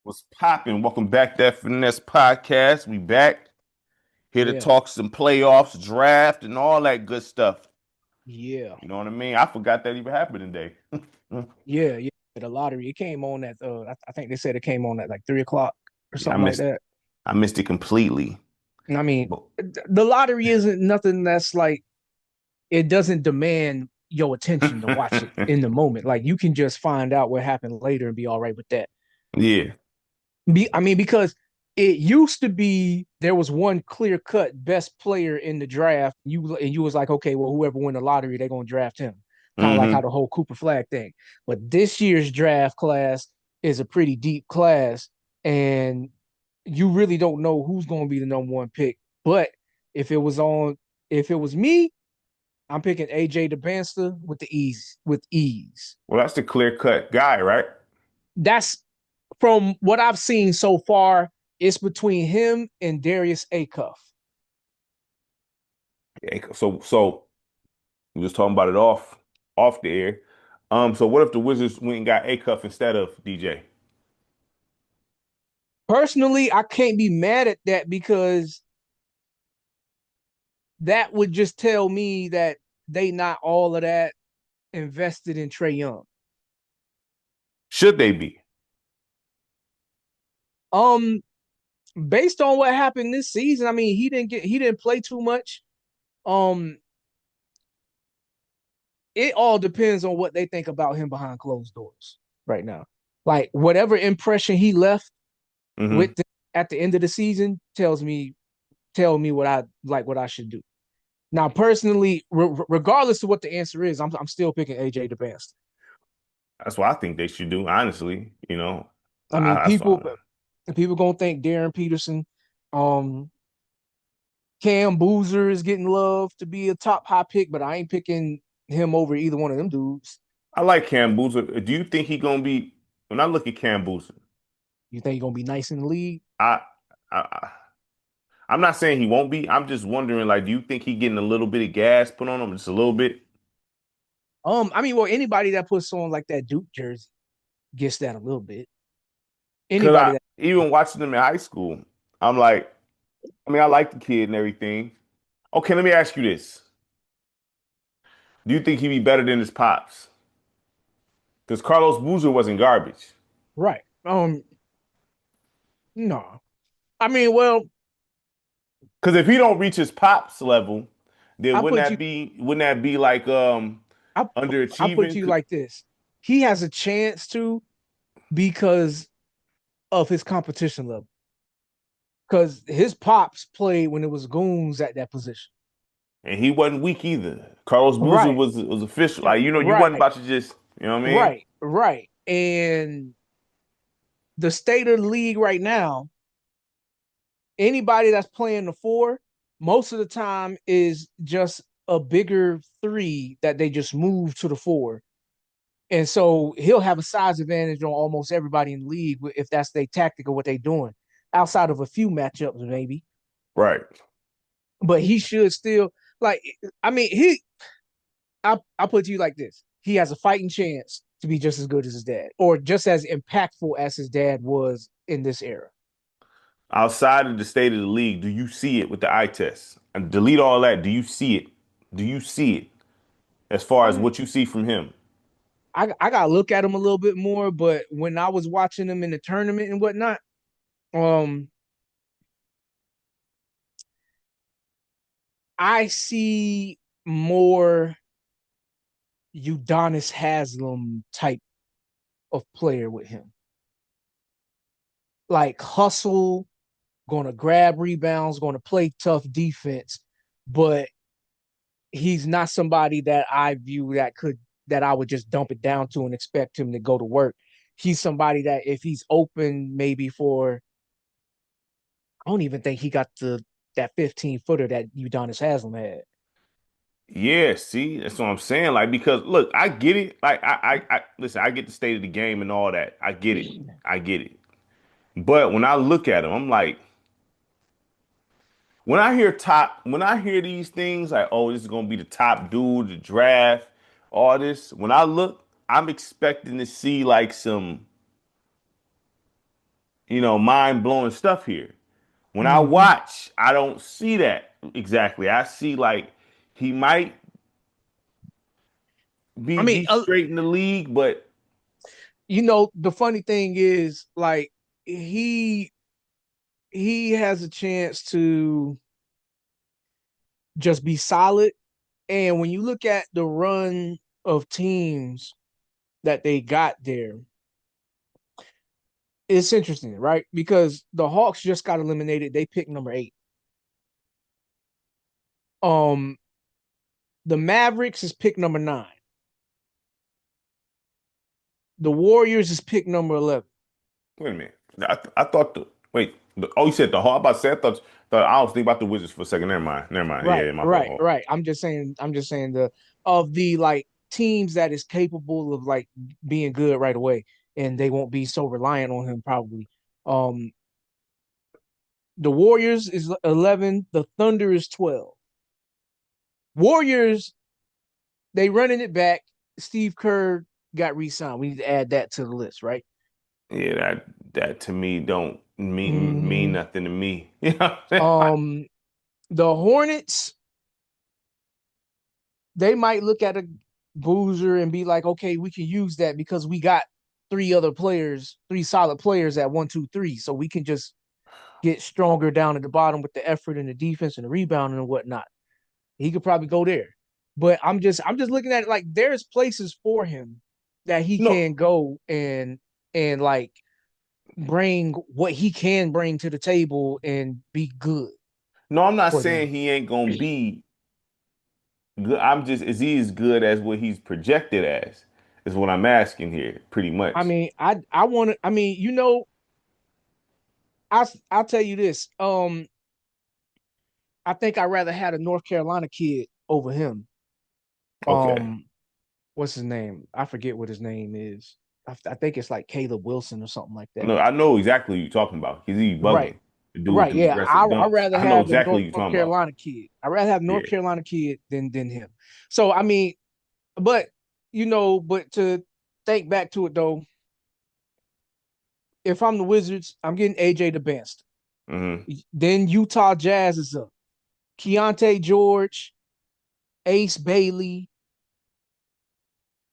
What's popping? Welcome back to that Finesse Podcast. We back here to Yeah, talk some playoffs, draft, and all that good stuff. yeah, You know what I mean? I forgot that even happened today. yeah. The lottery, it came on at I think they said it came on at like 3 o'clock or Yeah, something like that. I missed it completely. And I mean, But the lottery isn't nothing that's like it doesn't demand your attention to watch it in the moment. Like you can just find out what happened later and be all right with that. yeah. I mean, because it used to be there was one clear cut best player in the draft. You was like, okay, well, whoever win the lottery, they're gonna draft him. Kind of like how Hmm. the whole Cooper Flag thing. But this year's draft class is a pretty deep class, and you really don't know who's gonna be the number one pick. But if it was on, if it was me, I'm picking AJ DeBanster with the ease with ease. Well, that's the clear cut guy, right? That's from what I've seen so far, it's between him and Darius Acuff. Yeah, so we was talking about it off the air. So what if the Wizards went and got Acuff instead of DJ? Personally, I can't be mad at that because that would just tell me that they not all of that invested in Trey Young. Should they be? Um, Based on what happened this season, I mean, he didn't play too much. Um, it all depends on what they think about him behind closed doors right now. Like whatever impression he left Hmm. with at the end of the season tell me what I like what I should do. Now, personally, regardless of what the answer is, I'm still picking AJ DeBanster. That's what I think they should do, honestly. I mean, That's what people gonna think Darren Peterson, um, Cam Boozer is getting love to be a top high pick, but I ain't picking him over either one of them dudes. I like Cam Boozer. Do you think he gonna be? When I look at Cam Boozer, You think he's gonna be nice in the league? I, I, I'm not saying he won't be. I'm just wondering, like, do you think he getting a little bit of gas put on him, just a little bit? I mean, well, anybody that puts on like that Duke jersey gets that a little bit. Because Anybody that even watching him in high school, I'm like, I mean, I like the kid and everything. Okay, let me ask you this: do you think he'd be better than his pops? Because Carlos Boozer wasn't garbage. right? No. I mean, well, Because if he don't reach his pops level, then I put you, wouldn't that be like I, I put underachieving? you like this. He has a chance to because of his competition level. Because his pops played when it was goons at that position. And he wasn't weak either. Carlos Boozer Right, was official. Like, you wasn't right, about to just, you know what I mean? right. And the state of the league right now, anybody that's playing the four, most of the time is just a bigger three that they just move to the four. And so he'll have a size advantage on almost everybody in the league if that's their tactic or what they're doing, outside of a few matchups, maybe. Right. But he should still like I mean, I'll put to you like this. He has a fighting chance to be just as good as his dad, or just as impactful as his dad was in this era. Outside of the state of the league, do you see it with the eye test? And delete all that. Do you see it? Do you see it as far as Um, what you see from him? I gotta look at him a little bit more, but when I was watching him in the tournament and whatnot, um, I see more Udonis Haslam type of player with him. Like hustle, going to grab rebounds, going to play tough defense, but he's not somebody that I view that I would just dump it down to and expect him to go to work. He's somebody that if he's open maybe for I don't even think he got the that 15-footer that Udonis Haslam had. Yeah, see, that's what I'm saying. Like, because look, I get it. Like, I listen, I get the state of the game and all that. I get it. I get it. But when I look at him, I'm like, when I hear these things, like, oh, this is gonna be the top dude, the draft, all this. When I look, I'm expecting to see like some mind blowing stuff here. When I Hmm. watch, I don't see that exactly. I see like he might I mean, be straight in the league, but the funny thing is, like, he he has a chance to just be solid. And when you look at the run of teams that they got there, it's interesting, right? Because the Hawks just got eliminated. They picked number 8. Um, the Mavericks is pick number 9. The Warriors is pick number 11. wait a minute. I thought oh, you said the Hawks. About to say, thought I was thinking about the Wizards for a second. Never mind. Never mind. Right, Yeah, my right, fault. right. I'm just saying the of the like teams that is capable of like being good right away, and they won't be so reliant on him probably. Um, the Warriors is 11. The Thunder is 12. Warriors, they running it back. Steve Kerr got re-signed. We need to add that to the list, right? Yeah, that to me don't mean Hmm. nothing to me. You know what I'm saying? Um, the Hornets, they might look at a Boozer and be like, okay, we can use that because we got 3 other players, 3 solid players at 1, 2, 3. So we can just get stronger down at the bottom with the effort and the defense and the rebounding and whatnot. He could probably go there. But I'm just looking at it like there's places for him that he No, can go and like bring what he can bring to the table and be good no, I'm not for them. saying he ain't gonna be good. I'm just is he as good as what he's projected as? Is what I'm asking here, pretty I much. mean, I want to. I mean, I'll tell you this. I think I'd rather had a North Carolina kid over him. Okay. Um, what's his name? I forget what his name is. I think it's like Caleb Wilson or something like that. No, I know exactly what you're talking about. He's Right, bugging. The dude with right. the Yeah, aggressive I dunks. rather I know have the exactly North what you're talking about. Carolina kid. I rather have Yeah. North Carolina kid than him. So I mean, but but to think back to it though, if I'm the Wizards, I'm getting AJ the best. Hmm. Then Utah Jazz is up. Keontae George, Ace Bailey,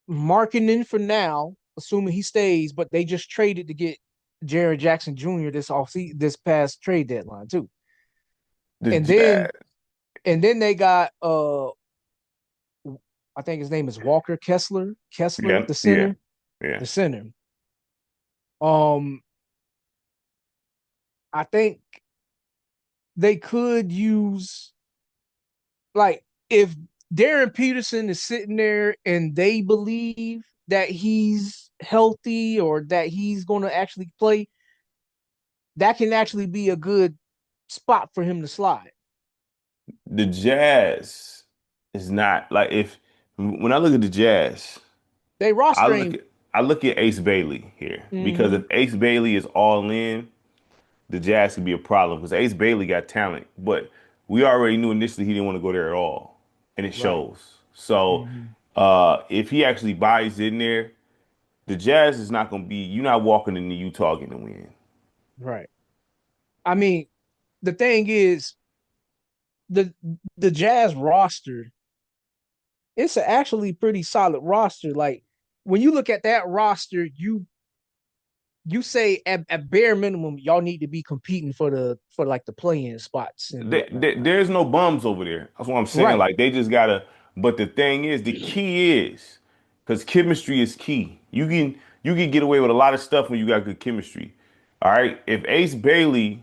marketing for now, assuming he stays, but they just traded to get Jared Jackson Jr. this past trade deadline too. The And then Jazz. and then they got I think his name is Walker Kessler. Kessler, Yeah, yeah, yeah. The center. Um I think they could use like if Darren Peterson is sitting there and they believe that he's healthy or that he's going to actually play, that can actually be a good spot for him to slide. The Jazz is not like if when I look at the Jazz, They I roster look ain't. at I look at Ace Bailey here because Mm-hmm. if Ace Bailey is all in, the Jazz could be a problem because Ace Bailey got talent, but we already knew initially he didn't want to go there at all, and it Right. shows. So Mm-hmm. if he actually buys in there, the Jazz is not going to be. You're not walking into Utah getting a win. Right. I mean, the thing is, the the Jazz roster, it's a actually pretty solid roster. Like when you look at that roster, you say at bare minimum y'all need to be competing for like the play-in spots and whatnot. There's no bums over there. That's what I'm saying. Right. Like they just gotta. But the thing is, the key is because chemistry is key. You can get away with a lot of stuff when you got good chemistry. All right. If Ace Bailey,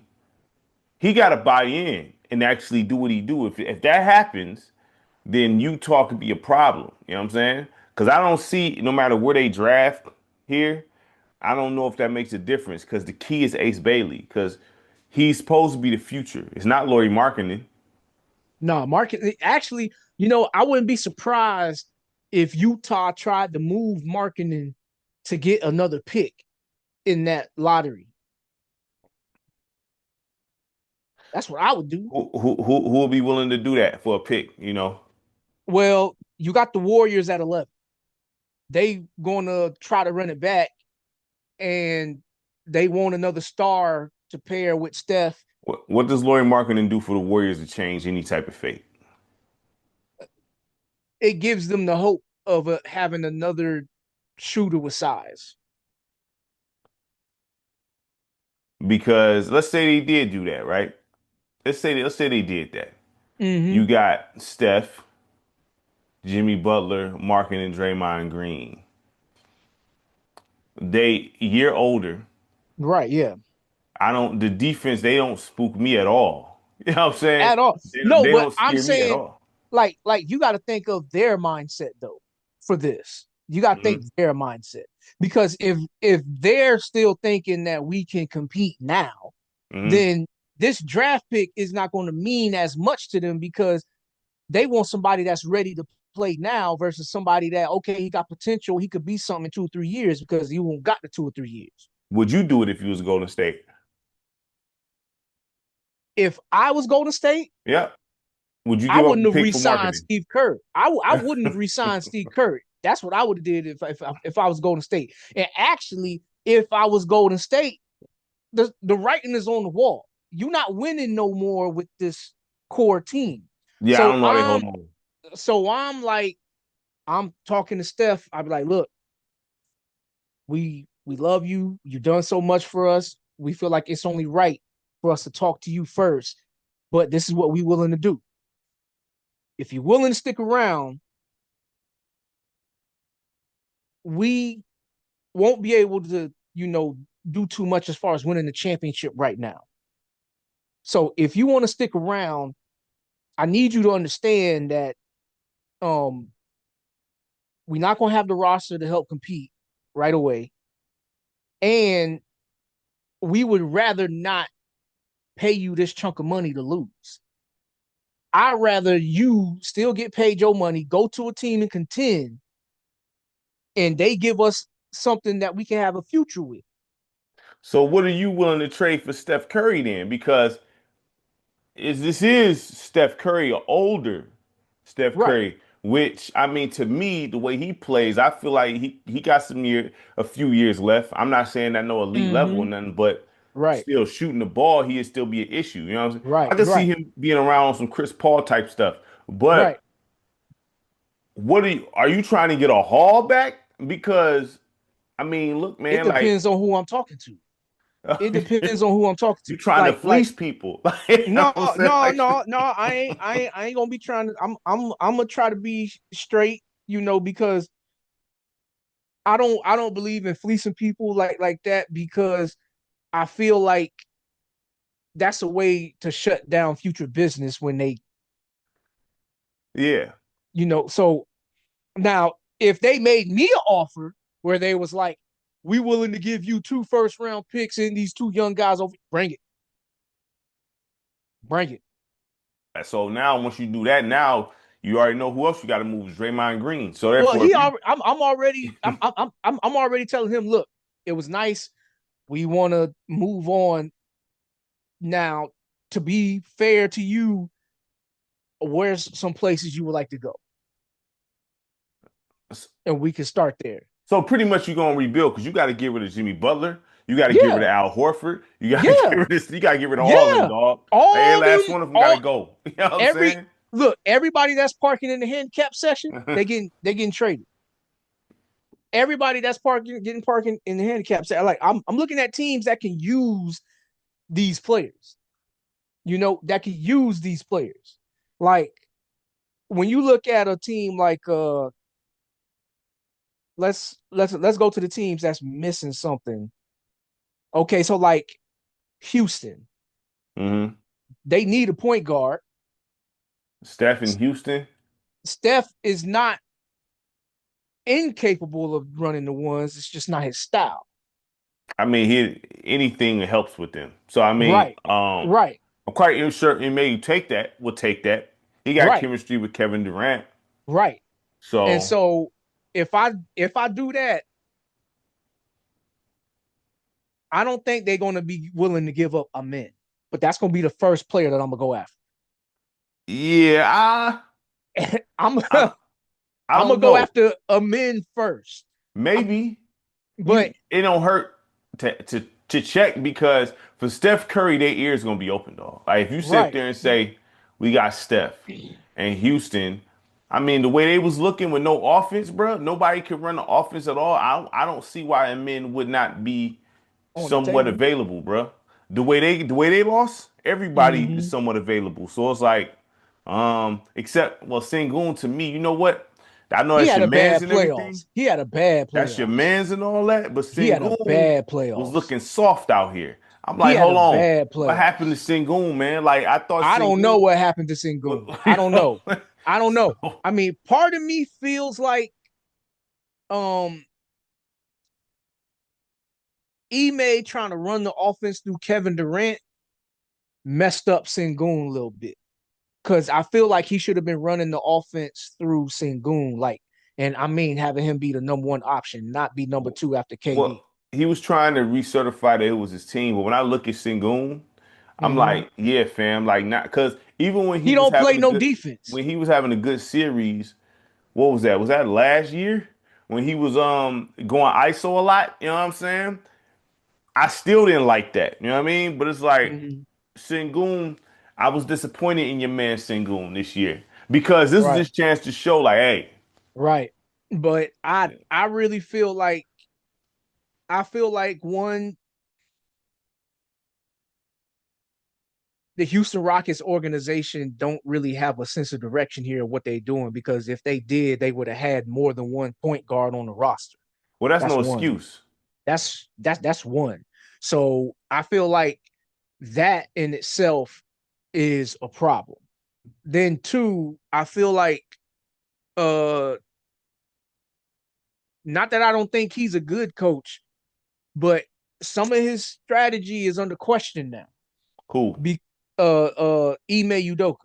he got to buy in and actually do what he do. If that happens, then Utah could be a problem. You know what I'm saying? Because I don't see no matter where they draft here, I don't know if that makes a difference. Because the key is Ace Bailey. Because he's supposed to be the future. It's not Laurie Markkinen. No, market actually, I wouldn't be surprised if Utah tried to move marketing to get another pick in that lottery. That's what I would do. Who will be willing to do that for a pick? You know, Well, you got the Warriors at 11. They gonna try to run it back, and they want another star to pair with Steph. What does Laurie Marketing do for the Warriors to change any type of fate? It gives them the hope of having another shooter with size. Because let's say they did do that, right? Let's say they did that. Mm-hmm. You got Steph, Jimmy Butler, Markin, and Draymond Green. They year older. Right, yeah. I don't. The defense they don't spook me at all. You know what I'm saying? At all. They No, they but don't I'm scare me at saying all. like you got to think of their mindset though for this. You got to think Hmm. their mindset because if they're still thinking that we can compete now, Hmm. then this draft pick is not going to mean as much to them because they want somebody that's ready to play now versus somebody that okay he got potential he could be something in 2 or 3 years because you won't got the 2 or 3 years. Would you do it if you was Golden State? If I was Golden State, Yeah. Would you I give up wouldn't the have pick for re-signed marketing? Steve Kerr. I wouldn't have re-signed Steve Kerr. That's what I would have did if I was Golden State. And actually, if I was Golden State, the writing is on the wall. You're not winning no more with this core team. Yeah, I So don't know how they hold I'm on. I'm like I'm talking to Steph. I'd be like, look, we love you. You've done so much for us. We feel like it's only right for us to talk to you first. But this is what we're willing to do. If you're willing to stick around, we won't be able to, do too much as far as winning the championship right now. So if you want to stick around, I need you to understand that um we're not gonna have the roster to help compete right away. And we would rather not pay you this chunk of money to lose. I'd rather you still get paid your money, go to a team and contend, and they give us something that we can have a future with. So what are you willing to trade for Steph Curry then? Because this is Steph Curry, or older Steph Right. Curry, which I mean to me, the way he plays, I feel like he got a few years left. I'm not saying that no elite level or Mm-hmm. nothing, but Right. still shooting the ball, he'd still be an issue. You know what I'm saying? Right. I can see Right. him being around on some Chris Paul type stuff. Right. But what are you trying to get a haul back? Because I mean, look, It man, like depends on who I'm talking to. It depends on who I'm talking to. you trying to Like fleece people. Like, you know no, what I'm saying? no, Like, no, no. I ain't gonna be trying to. I'm gonna try to be straight, because I don't believe in fleecing people like that because I feel like that's a way to shut down future business when they, yeah. So now if they made me an offer where they was like, we willing to give you 2 first round picks and these two young guys over, bring it, bring it. So now, once you do that, now you already know who else you got to move is Draymond Green. So Well, therefore, if you I'm already I'm already telling him, look, it was nice. We want to move on now. To be fair to you, where's some places you would like to go, and we can start there. so pretty much you're gonna rebuild because you got to get rid of Jimmy Butler, you got to get rid Yeah, of Al Horford, you got to get yeah, rid of you got to get rid of all them, yeah. dog. Like, every All them, last one of them got to all go. You know what I'm every saying? look, everybody that's parking in the handicap section, they getting traded. Everybody that's parking in the handicap section. Like I'm looking at teams that can use these players. That can use these players. Like when you look at a team like let's go to the teams that's missing something. Okay, so like Houston, Hmm. they need a point guard. Steph in Houston. Steph is not incapable of running the ones. It's just not his style. I mean, anything that helps with them. So I mean, Right. Right. I'm quite sure it may take that. Will take that. He got Right. chemistry with Kevin Durant. Right. And So so if I do that, I don't think they're gonna be willing to give up a min. But that's gonna be the first player that I'm gonna go after. yeah, I'm I I I'm gonna don't go know. after a min first. I'm, Maybe but it don't hurt to to check because for Steph Curry, their ears gonna be open, dog. Like if you sit Right. there and say we got Steph and Houston, I mean the way they was looking with no offense, bro, nobody could run the offense at all. I don't see why a men would not be On the somewhat table. available, bro. The way they lost, everybody is Hmm. somewhat available. So it's like, except well, Sengun to me, you know what? I know He that's had your a man's bad and everything. playoffs. He had a bad That's your playoffs. man's and all that. But He had a Sengun bad was playoffs. looking soft out here. I'm He like, had hold a on. bad What happened to playoffs. Sengun, man? Like I thought I don't know Sengun what happened to Sengun. I don't know. I don't know. so I mean, part of me feels like um Ime trying to run the offense through Kevin Durant messed up Sengun a little bit. Cause I feel like he should have been running the offense through Sengun, like, and I mean having him be the number one option, not be number two after KD. well, he was trying to recertify that it was his team. But when I look at Sengun, I'm Mm-hmm. like, yeah, fam, like not because even when he He was don't play having a no good defense. series, what was that? Was that last year when he was going ISO a lot? You know what I'm saying? I still didn't like that. You know what I mean? But it's like Mm-hmm. Sengun, I was disappointed in your man Sengun this year because this is Right, his chance to show like, hey, right. But I really feel like one, the Houston Rockets organization don't really have a sense of direction here of what they're doing, because if they did, they would have had more than one point guard on the roster. well, that's That's no one. excuse. That's one. So I feel like that in itself is a problem. Then two, I feel like uh not that I don't think he's a good coach, but some of his strategy is under question now. Cool. Be Ime Udoka.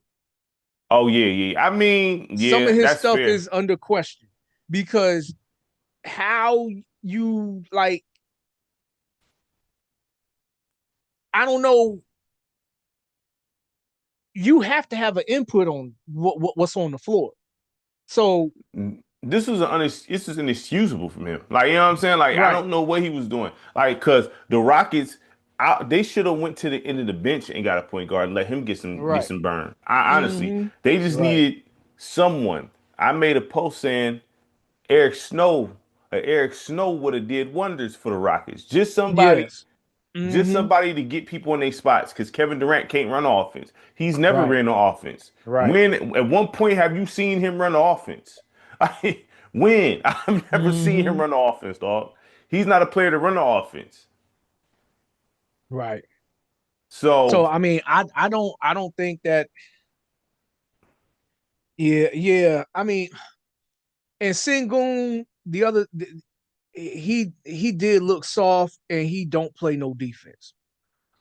Oh yeah, yeah. I mean, Some yeah, of his that's stuff fair. is under question because how you like, I don't know, you have to have an input on what's on the floor. So This is inexcusable from him. Like you know what I'm saying? Like I right, don't know what he was doing. Like because the Rockets, they should have went to the end of the bench and got a point guard, and let him get right. some burn. I honestly, Mm-hmm. they just Right. needed someone. I made a post saying Eric Snow, Eric Snow would have did wonders for the Rockets. Yes. Just Mm-hmm. somebody to get people in their spots because Kevin Durant can't run offense. He's never Right. ran the offense. Right. When at one point have you seen him run the offense? When? I've never seen him Mm-hmm. run the offense, dog. He's not a player to run the offense. Right. So So, I mean, I don't think that. Yeah, yeah. I mean, and Sengun, he did look soft, and he don't play no defense.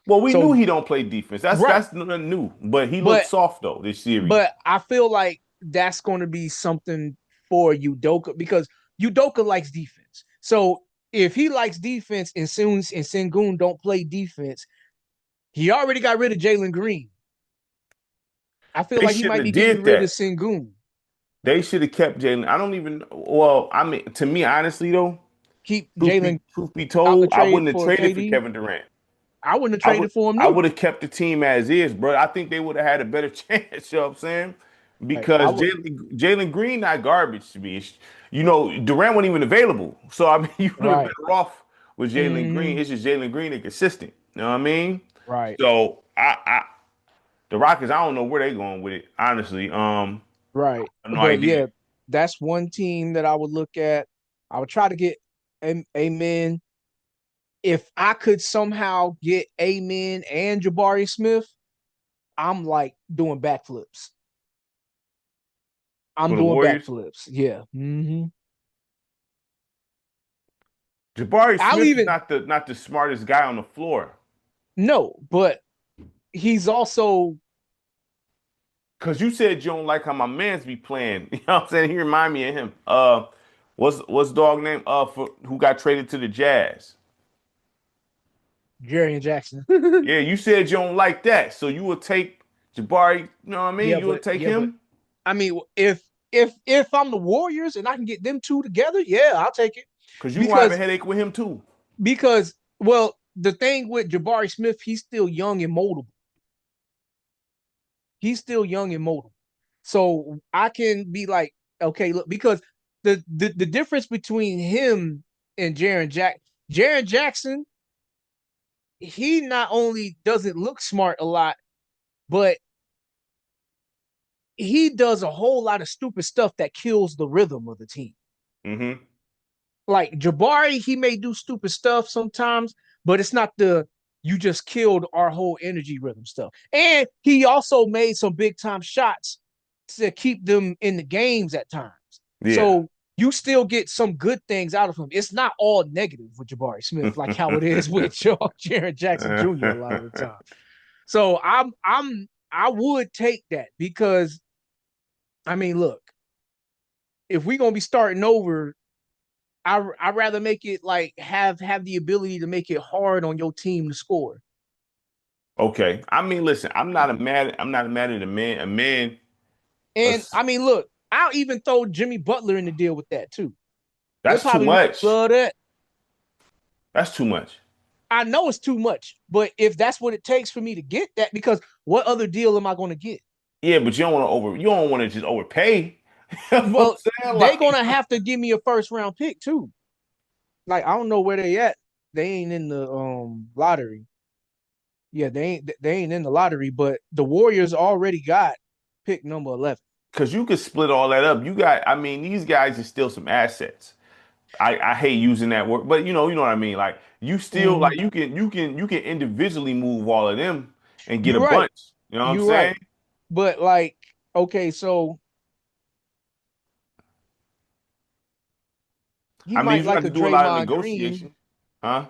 well, we knew So he don't play defense. That's right, that's nothing new. But he looked but soft though this series. but I feel like that's going to be something for Udoka, because Udoka likes defense. So if he likes defense and Sengun don't play defense, he already got rid of Jalen Green. I feel They like he shouldn't might be have getting did rid of that. Sengun. They should have kept Jalen. I don't even. Well, I mean, to me, honestly though, Keep Jalen truth be out the told, I trade wouldn't have for traded for KD. Kevin Durant. I wouldn't have I would traded for him I neither. would have kept the team as is, bro. I think they would have had a better chance. You know what I'm saying? Like I Because would. Jalen Green not garbage to me. You know, Durant wasn't even available, so I mean, you would have been Right. better off with Jalen Green. Mm-hmm. It's just Jalen Green and consistent. You know what I mean? Right. So the Rockets, I don't know where they going with it. Honestly, Right. I have no But idea. yeah, that's one team that I would look at. I would try to get Amen. If I could somehow get Amen and Jabari Smith, I'm like doing backflips. I'm For the doing Warriors, backflips. Yeah. Mm-hmm. Jabari I'll Smith is even not the smartest guy on the floor. no, but he's also Cause you said you don't like how my man's be playing. You know what I'm saying? He remind me of him. What's dog name? For who got traded to the Jazz? Jerry and Jackson. Yeah, you said you don't like that, so you will take Jabari. You know what I mean? You will take but him I mean, if I'm the Warriors and I can get them two together, yeah, I'll take it. because you gonna have a Because headache with him too. because well, the thing with Jabari Smith, he's still young and moldable. He's still young and moldable. So I can be like, okay, look, because the difference between him and Jaron Jackson, he not only doesn't look smart a lot, but he does a whole lot of stupid stuff that kills the rhythm of the team. Mm-hmm. Like Jabari, he may do stupid stuff sometimes, but it's not the you just killed our whole energy rhythm stuff. And he also made some big time shots to keep them in the games at times. Yeah. So you still get some good things out of him. It's not all negative with Jabari Smith, like how it is with Jaron Jackson Jr. a lot of the time. So I would take that because I mean, look, if we're gonna be starting over, I rather make it like have the ability to make it hard on your team to score. Okay. I mean, listen, I'm not mad at a man. A man, And us- I mean, look, I'll even throw Jimmy Butler in the deal with that too. He'll that's too probably much. love that. That's too much. I know it's too much, but if that's what it takes for me to get that, because what other deal am I going to get? Yeah, but you don't want to just overpay. You know what Well, I'm saying? they're Like, gonna have to give me a first round pick too. Like I don't know where they at. They ain't in the lottery. Yeah, they ain't in the lottery, but the Warriors already got pick number 11. because you could split all that up. I mean, these guys are still some assets. I hate using that word, but you know what I mean. Like, you still Mm-hmm. like you can individually move all of them and get a You're right. bunch. You know what I'm You're saying? right. But like, okay, so he I mean, might you have like to a do a lot of Draymond Green. negotiation, huh?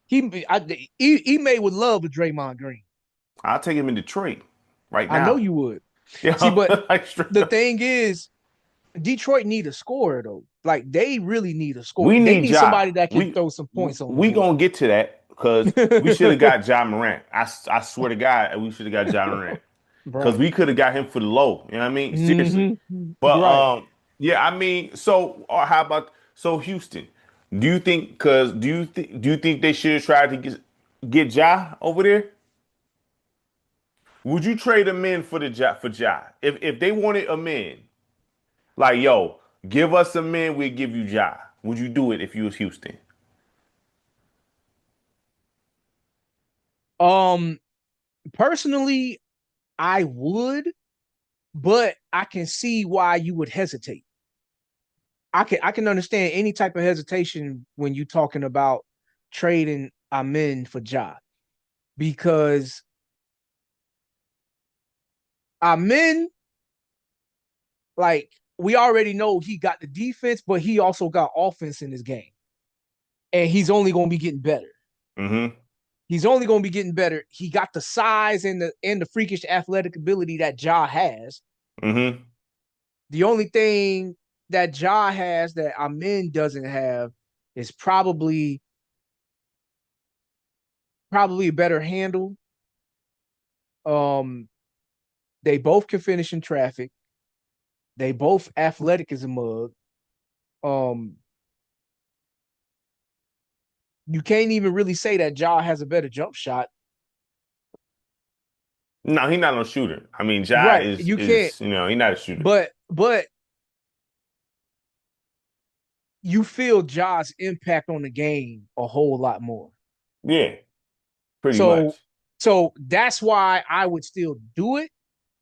He may would love a Draymond Green. I'll take him in Detroit right I know now. you would. You See, know, but like straight the up. thing is, Detroit need a scorer though. Like they really need a scorer. We They need need Ja. somebody that can throw some points on the We board. gonna get to that because we should have got Ja Morant. I swear to God, we should have got Ja Morant because Right. we could have got him for the low. You know what I mean? Seriously. But Right. yeah, I mean, so how about Houston? Do you think? Because do you think they should have tried to get Ja over there? Would you trade a man for the Ja? If they wanted a man, like yo, give us a man, we'll give you Ja. Would you do it if you was Houston? Um, personally, I would, but I can see why you would hesitate. I can understand any type of hesitation when you're talking about trading Amin for Ja because Amin, like we already know he got the defense, but he also got offense in his game, and he's only going to be getting better. Mm-hmm. He's only going to be getting better. He got the size and the freakish athletic ability that Ja has. Mm-hmm. The only thing that Ja has that Amin doesn't have is probably a better handle. Um, they both can finish in traffic. They both athletic as a mug. Um, you can't even really say that Ja has a better jump shot. No, he's not no shooter. I mean, Ja Right. You can't, is he's not a shooter. but you feel Ja's impact on the game a whole lot more. Yeah, pretty So much. so that's why I would still do it,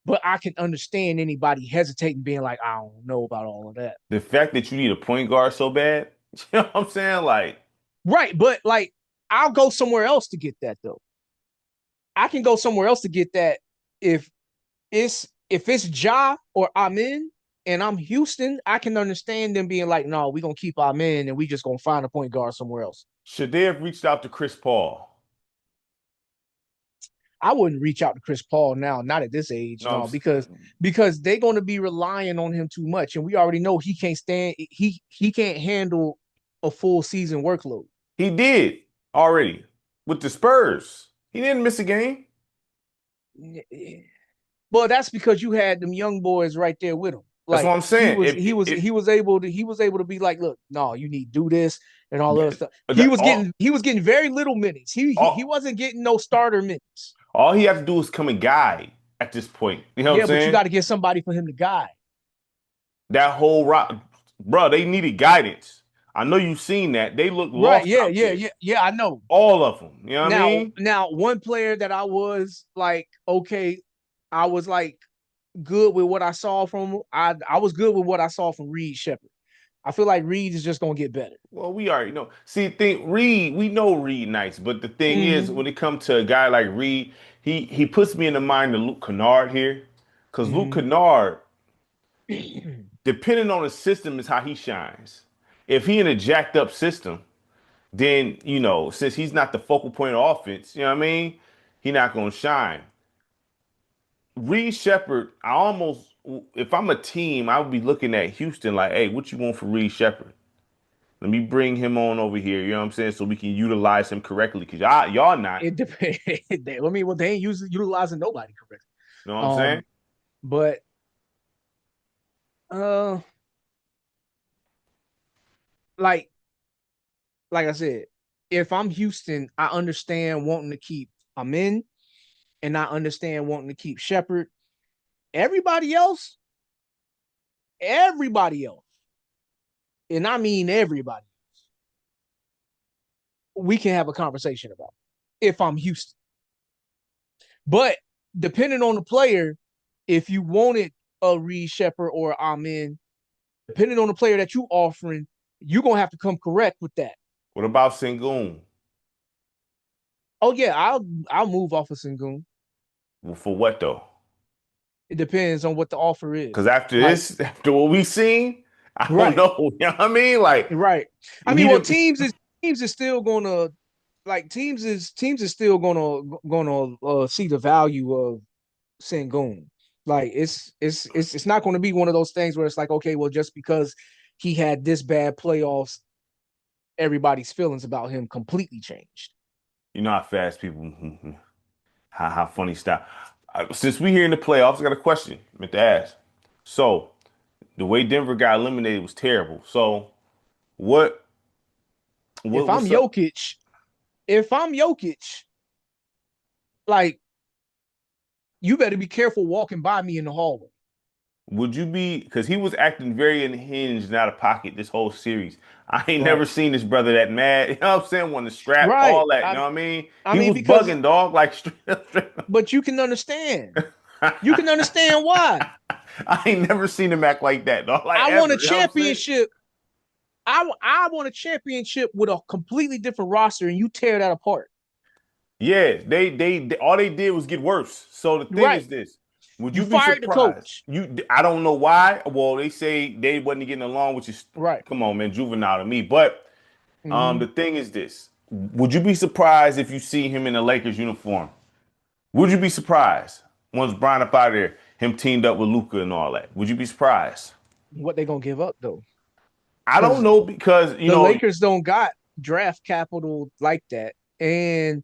but I can understand anybody hesitating, being like, I don't know about all of that. The fact that you need a point guard so bad, you know what I'm saying? Like, Right, but like I'll go somewhere else to get that though. I can go somewhere else to get that if if it's Ja or Amin and I'm Houston, I can understand them being like, no, we're gonna keep Amin and we just gonna find a point guard somewhere else. should they have reached out to Chris Paul? I wouldn't reach out to Chris Paul now, not at this age, No, no, because they're going to be relying on him too much, and we already know he can't stand he can't handle a full season workload. he did already with the Spurs. He didn't miss a game. Well, that's because you had them young boys right there with him. That's what Like I'm saying. he was able to be like, look, no, you need to do this and all that stuff. All, He was getting very little minutes. He all, wasn't getting no starter minutes. all he has to do is come and guide at this point. You know what I'm Yeah, but you saying? got to get somebody for him to guide. That whole rock, bro, they needed guidance. I know you've seen that. They look Right? lost Yeah, out yeah, there. yeah, yeah. I know. All of them. You know what I mean? Now, one player that I was like, okay, I was like good with what I saw from. I was good with what I saw from Reed Shepard. I feel like Reed is just gonna get better. Well, we already know. See, think Reed, we know Reed nice, but the thing is, Mm-hmm. when it comes to a guy like Reed, he puts me in the mind of Luke Kennard here. Because Luke Mm-hmm. Kennard, depending on the system, is how he shines. If he in a jacked up system, then since he's not the focal point of offense, you know what I mean? He not gonna shine. Reed Shepard, if I'm a team, I would be looking at Houston like, hey, what you want for Reed Shepard? Let me bring him on over here. You know what I'm saying? So we can utilize him correctly. Cause y'all not. It depends. I mean, well, they ain't utilizing nobody correctly. You know what I'm saying? Um, but uh, like I said, if I'm Houston, I understand wanting to keep Amin, and I understand wanting to keep Shepard. Everybody else, everybody else, and I mean everybody, we can have a conversation about if I'm Houston. But depending on the player, if you wanted a Reed Shepard or Amin, depending on the player that you offering, you're gonna have to come correct with that. What about Sengun? Oh yeah, I'll move off of Sengun. Well, for what though? It depends on what the offer is. Because after Like, this, after what we seen, I don't right, know. You know what I mean? Like right. I he mean, well, didn't. teams is still gonna like teams is still gonna see the value of Sengun. Like it's not going to be one of those things where it's like, okay, well, just because he had this bad playoffs, everybody's feelings about him completely changed. You know how fast people, how funny style. Since we here in the playoffs, I got a question I meant to ask. So the way Denver got eliminated was terrible. So what If I'm what's up? Jokic, if I'm Jokic, like you better be careful walking by me in the hallway. Would you be because he was acting very unhinged and out of pocket this whole series. I ain't Right. never seen this brother that mad. You know what I'm saying? Want to strap Right. all that. You know what I mean? I He mean was because bugging, dog. Like straight up, straight but you can understand. You up. can understand why. I ain't never seen him act like that, dog. Like I want a ever. You know what I'm saying? championship. I want a championship with a completely different roster and you tear that apart. Yeah, they all they did was get worse. So the thing Right. is this: would You you be fired the surprised? coach. I don't know why. Well, they say they wasn't getting along, which is Right. come on, man, juvenile to me. But the Mm-hmm. thing is this: would you be surprised if you see him in a Lakers uniform? Would you be surprised once Brian up out of there, him teamed up with Luca and all that? Would you be surprised? What they gonna give up though? I don't Because know because the Lakers don't got draft capital like that, and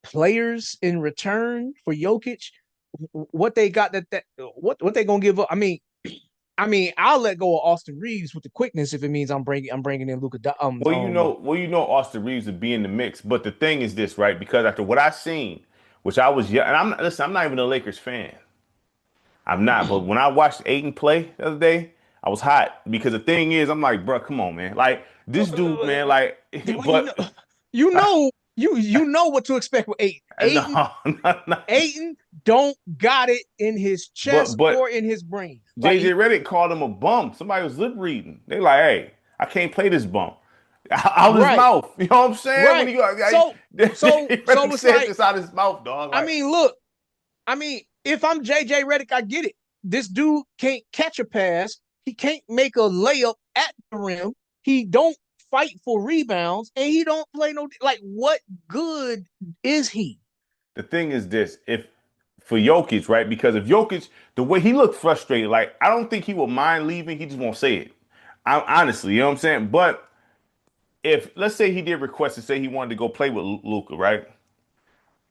players in return for Jokic, what they got that what they gonna give up? I mean, I'll let go of Austin Reeves with the quickness if it means I'm bringing in Luca. Austin Reeves would be in the mix. But the thing is this, right? Because after what I seen, which I was young, and I'm not even a Lakers fan. I'm not. But when I watched Aiden play the other day, I was hot because the thing is, I'm like, bro, come on, man. Like this dude, man. Like, Well, but you know what to expect with Aiden. Aiden no, no, no. Aiden don't got it in his But chest or but in his brain. Like JJ Redick called him a bum. Somebody was lip reading. They like, hey, I can't play this bum. Out his right, mouth. You know what I'm saying? When right. he go, So Redick it's said like, this out his mouth, dog. I Like mean, look, I mean, if I'm JJ Redick, I get it. This dude can't catch a pass. He can't make a layup at the rim. He don't fight for rebounds, and he don't play no like. What good is he? the thing is this: if for Jokic, right? Because if Jokic, the way he looked frustrated, like I don't think he will mind leaving. He just won't say it. Honestly, you know what I'm saying? But if let's say he did request to say he wanted to go play with Luca, right?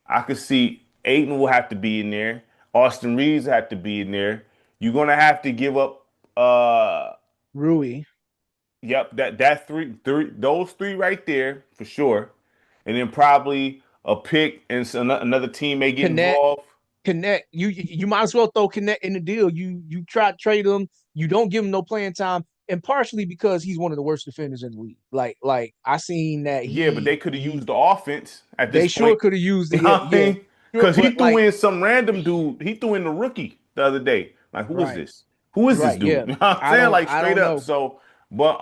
I could see Aiton will have to be in there. Austin Reeves have to be in there. You're gonna have to give up. Uh, Rui, yep, that three, those three right there for sure, and then probably a pick and another team may get Connect, involved. Connect. You might as well throw Connect in the deal. You try to trade him. You don't give him no playing time, and partially because he's one of the worst defenders in the league. Like I seen that Yeah, but they could have he used the offense at this they sure point. could have used You it. know Yeah, what I yeah, mean? sure. Because he But threw like, in some random dude. He threw in the rookie the other day. Like, who is right, this? Who is this right, dude? yeah. You know what I'm saying? Like I straight don't up. know. So, but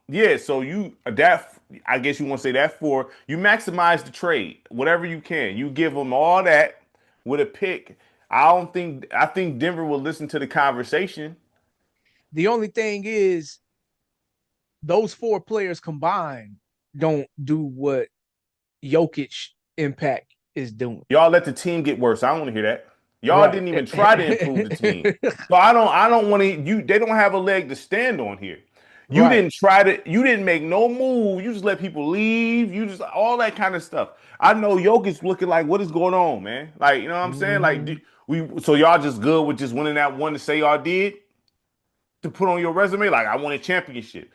yeah. So you that I guess you want to say that for you maximize the trade, whatever you can. You give them all that with a pick. I think Denver will listen to the conversation. The only thing is those four players combined don't do what Jokic impact is doing. Y'all let the team get worse. I don't want to hear that. Y'all Right. didn't even try to improve the team. So I don't want to you they don't have a leg to stand on here. You Right. didn't try to you didn't make no move. You just let people leave. You just all that kind of stuff. I know Jokic looking like what is going on, man? Like, you know what I'm saying? Like Mm-hmm. we so y'all just good with just winning that one to say y'all did to put on your resume like I won a championship.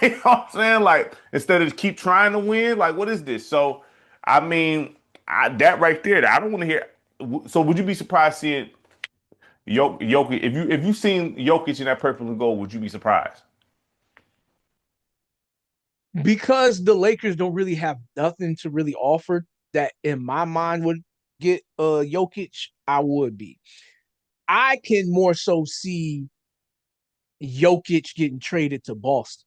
You know what I'm saying? Like instead of keep trying to win, like what is this? So I mean, that right there, I don't want to hear. So would you be surprised seeing Jokic? If you seen Jokic in that purple and gold, would you be surprised? Because the Lakers don't really have nothing to really offer that in my mind would get Jokic, I would be. I can more so see Jokic getting traded to Boston,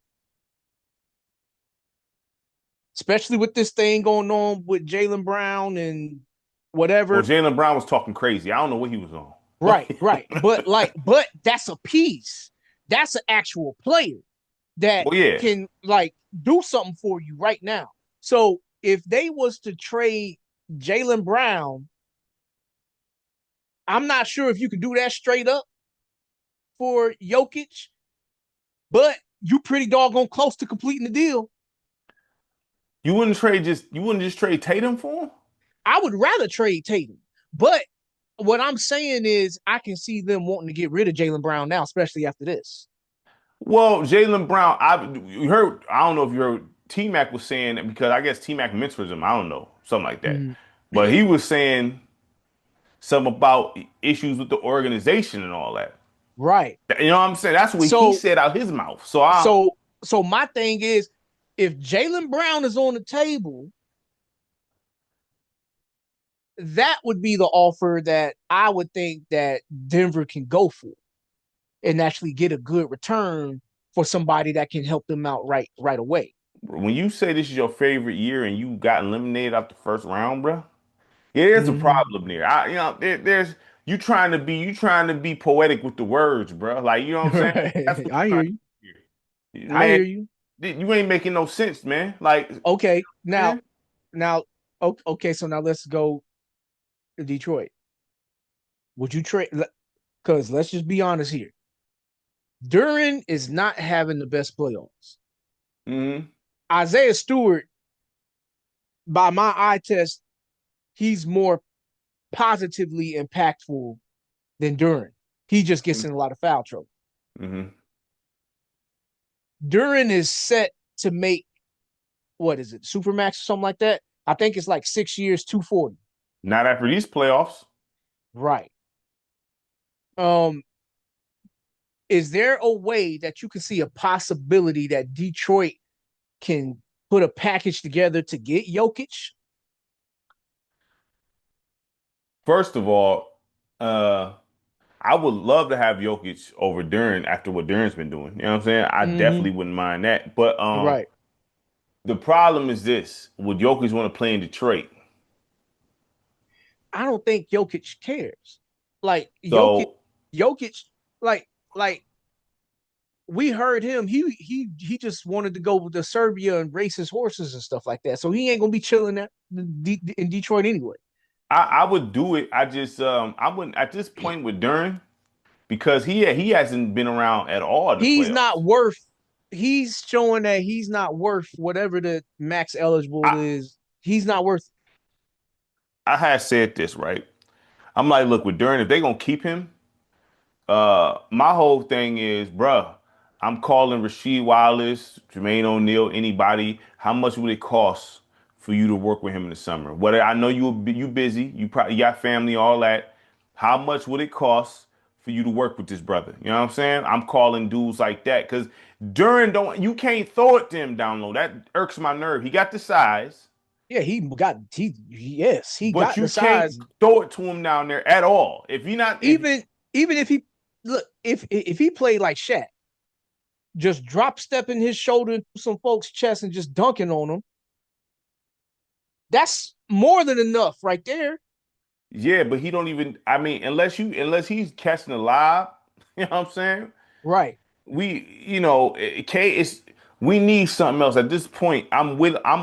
especially with this thing going on with Jalen Brown and Well, whatever. Jalen Brown was talking crazy. I don't know what he was on. Right, right. But that's a piece. That's an actual player that Well, yeah. can like do something for you right now. So if they was to trade Jalen Brown, I'm not sure if you can do that straight up for Jokic, but you pretty doggone close to completing the deal. You wouldn't just trade Tatum for him? I would rather trade Tatum, but what I'm saying is I can see them wanting to get rid of Jalen Brown now, especially after this. Well, Jalen Brown, you heard. I don't know if you heard. T Mac was saying that because I guess T Mac mentors him. I don't know, something like that. Mm, But he was saying something about issues with the organization and all that. right. You know what I'm saying? That's what he So said out his mouth. So I so so my thing is if Jalen Brown is on the table, that would be the offer that I would think that Denver can go for and actually get a good return for somebody that can help them out right away. when you say this is your favorite year and you got eliminated out the first round, bro, yeah, there's a Mm-hmm. problem there. There's you trying to be poetic with the words, bro. Like you know what I'm saying? That's Right. what I you're hear trying you. to do. I Man. hear you. You ain't making no sense, man. Like, Okay. man, Now, okay. So now let's go to Detroit. Would you trade? Because let's just be honest here. Duran is not having the best playoffs. hmm Isaiah Stewart, by my eye test, he's more positively impactful than Duran. He just gets in a lot of foul trouble. hmm Duran is set to make what is it, Supermax or something like that? I think it's like 6 years, 240. Not after these playoffs. Right. Um, is there a way that you can see a possibility that Detroit can put a package together to get Jokic? First of all, uh, I would love to have Jokic over Duran after what Duran's been doing. You know what I'm saying? I Mm-hmm. definitely wouldn't mind that. But Right. the problem is this: would Jokic want to play in Detroit? I don't think Jokic cares. Like So Jokic, like we heard him. He just wanted to go to Serbia and race his horses and stuff like that. So he ain't gonna be chilling in Detroit anyway. I would do it. I just I wouldn't at this point with Duran because he hasn't been around at all in the He's playoffs. not worth. He's showing that he's not worth whatever the max eligible I is. He's not worth. I had said this right. I'm like, look with Duran, if they gonna keep him. My whole thing is, bruh, I'm calling Rasheed Wallace, Jermaine O'Neal, anybody. How much would it cost for you to work with him in the summer? Whether I know you busy, you probably got family, all that. How much would it cost for you to work with this brother? You know what I'm saying? I'm calling dudes like that because Duran don't you can't throw it to him down low. That irks my nerve. He got the size, Yeah, he but got the you size. can't throw it to him down there at all. If he not if Even if he look, if he played like Shaq, just drop stepping his shoulder into some folks' chest and just dunking on them, that's more than enough right there. Yeah, but he don't even. I mean, unless he's catching a lob, you know what I'm saying? Right. K is we need something else at this point. I'm with it. I'm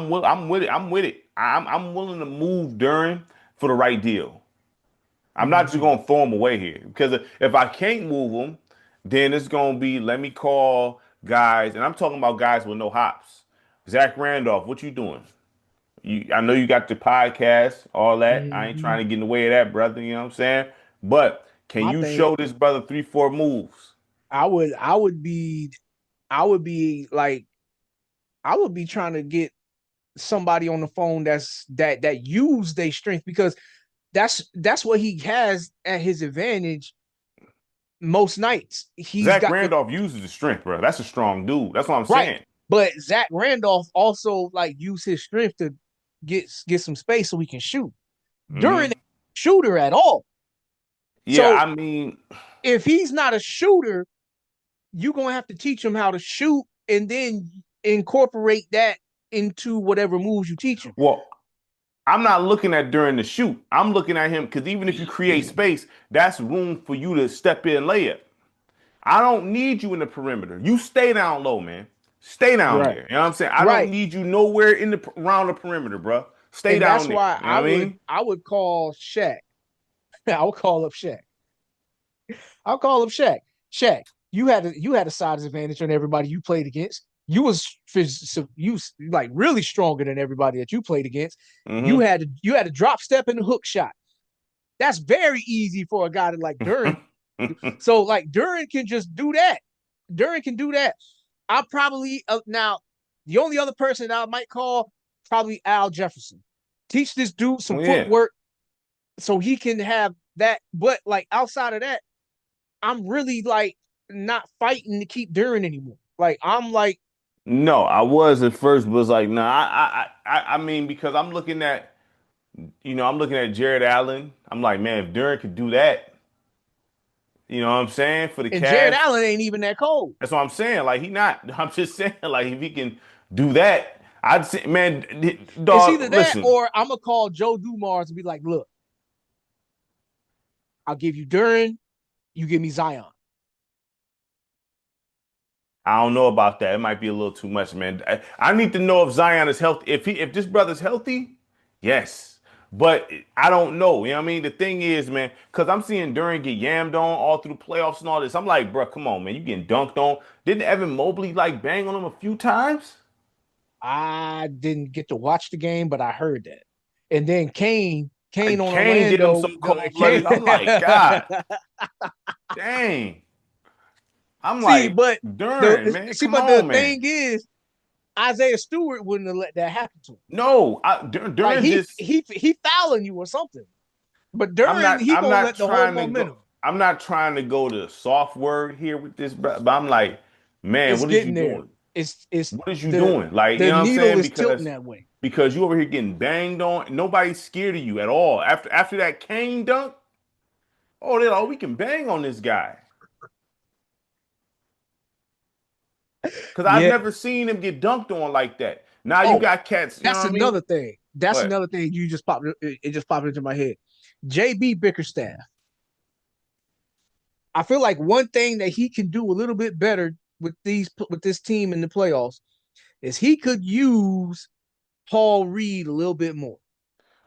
willing to move Duran for the right deal. I'm not just Mm-hmm. gonna throw him away here because if I can't move him, then it's gonna be let me call guys, and I'm talking about guys with no hops. Zach Randolph, what you doing? I know you got the podcast, all that. I ain't Mm-hmm. trying to get in the way of that, brother. You know what I'm saying? But can My you thing, show this brother 3, 4 moves? I would be, I would be like, I would be trying to get somebody on the phone that use their strength because that's what he has at his advantage most nights. He's Zach got the Randolph uses the strength, bro. That's a strong dude. That's what I'm right, saying. but Zach Randolph also like use his strength to get some space so he can shoot. During Hmm. shooter at all. Yeah, So I mean, if he's not a shooter, you're gonna have to teach him how to shoot and then incorporate that into whatever moves you teach him. well, I'm not looking at during the shoot. I'm looking at him because even if you create space, that's room for you to step in layup. I don't need you in the perimeter. You stay down low, man. Stay down Right. there. You know what I'm saying? I don't Right. need you nowhere in the around the perimeter, bro. Stay And that's down there. why You know what I mean? I would call Shaq. I would call up Shaq. I'll call up Shaq. Shaq, you had a size advantage on everybody you played against. You like really stronger than everybody that you played against. You had to drop step in the hook shot. That's very easy for a guy to like Duran. Mm-hmm. So like Duran can just do that. Duran can do that. I'll probably now the only other person that I might call probably Al Jefferson. Teach this dude some Well, yeah. footwork so he can have that. But like outside of that, I'm really like not fighting to keep Duran anymore. Like I'm like, No, I was at first, but was like, nah. I mean, because I'm looking at Jared Allen. I'm like, man, if Duran could do that, you know what I'm saying for the and Jared Cavs. Allen ain't even that cold. That's what I'm saying. Like he not. I'm just saying, like if he can do that, I'd say, man, It's either dog. that Listen, or I'm gonna call Joe Dumars and be like, look, I'll give you Duran, you give me Zion. I don't know about that. It might be a little too much, man. I need to know if Zion is healthy. If this brother's healthy, yes. But I don't know. You know what I mean? The thing is, man, because I'm seeing Duran get yammed on all through the playoffs and all this. I'm like, bro, come on, man. You getting dunked on. Didn't Evan Mobley like bang on him a few times? I didn't get to watch the game, but I heard that. And then Kane on Kane did him Orlando, some cold Kane. blooded. I'm like, God dang. I'm See, like, but Duran, man, come but the on, man. thing is, Isaiah Stewart wouldn't have let that happen to him. No, Like Duran just he fouling you or something. But Duran, he I'm gonna not let the whole trying to go momentum. I'm not trying to go to soft word here with this, but I'm like, man, It's what is you getting there. doing? It's What is you doing? Like, you the know what I'm needle saying? is tilting that way. Because you over here getting banged on, nobody's scared of you at all. After that Kane dunk, we can bang on this guy. Cause I've Yeah. never seen him get dunked on like that. Now you Oh, got cats, you know that's what I mean? another thing. That's But another thing. You just popped it just popped into my head. JB Bickerstaff. I feel like one thing that he can do a little bit better with this team in the playoffs is he could use Paul Reed a little bit more.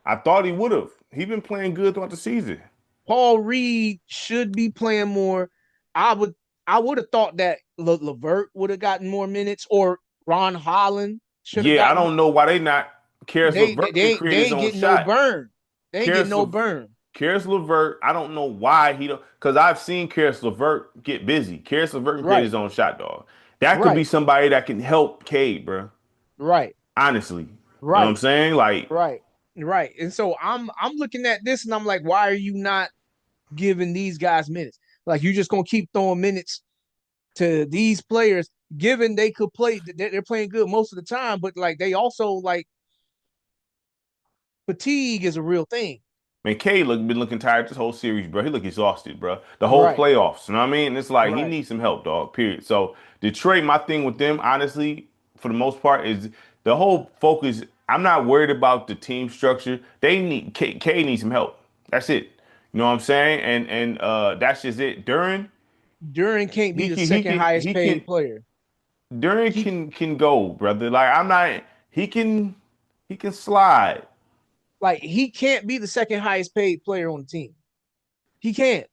I thought he would have. He been playing good throughout the season. Paul Reed should be playing more. I would I would have thought that Levert would have gotten more minutes, or Ron Holland should have Yeah, I gotten. don't know why they not. Karis LeVert can create They his ain't own getting no shot. burn. They ain't getting Karis, no Le, burn. Karis LeVert, I don't know why he don't, because I've seen Karis LeVert get busy. Karis LeVert can create Right, his own shot, dog. That could be right, somebody that can help Cade, bro. right, Honestly, you know what I'm right, saying? Like, right, right. And so I'm looking at this and I'm like, why are you not giving these guys minutes? Like you just gonna keep throwing minutes to these players, given they could play, they're playing good most of the time, but like they also like fatigue is a real thing. man, Cade been looking tired this whole series, bro. He look exhausted, bro. The whole Right, playoffs, you know what I mean? And it's like he right. needs some help, dog. Period. So Detroit, my thing with them, honestly, for the most part, is the whole focus. I'm not worried about the team structure. They need Cade needs some help. That's it. You know what I'm saying? And that's just it. Duran can't be He the can he second can highest he can paid player. Duran He can go, brother. Like I'm not. He can slide. he can't be the second highest paid player on the team. He can't.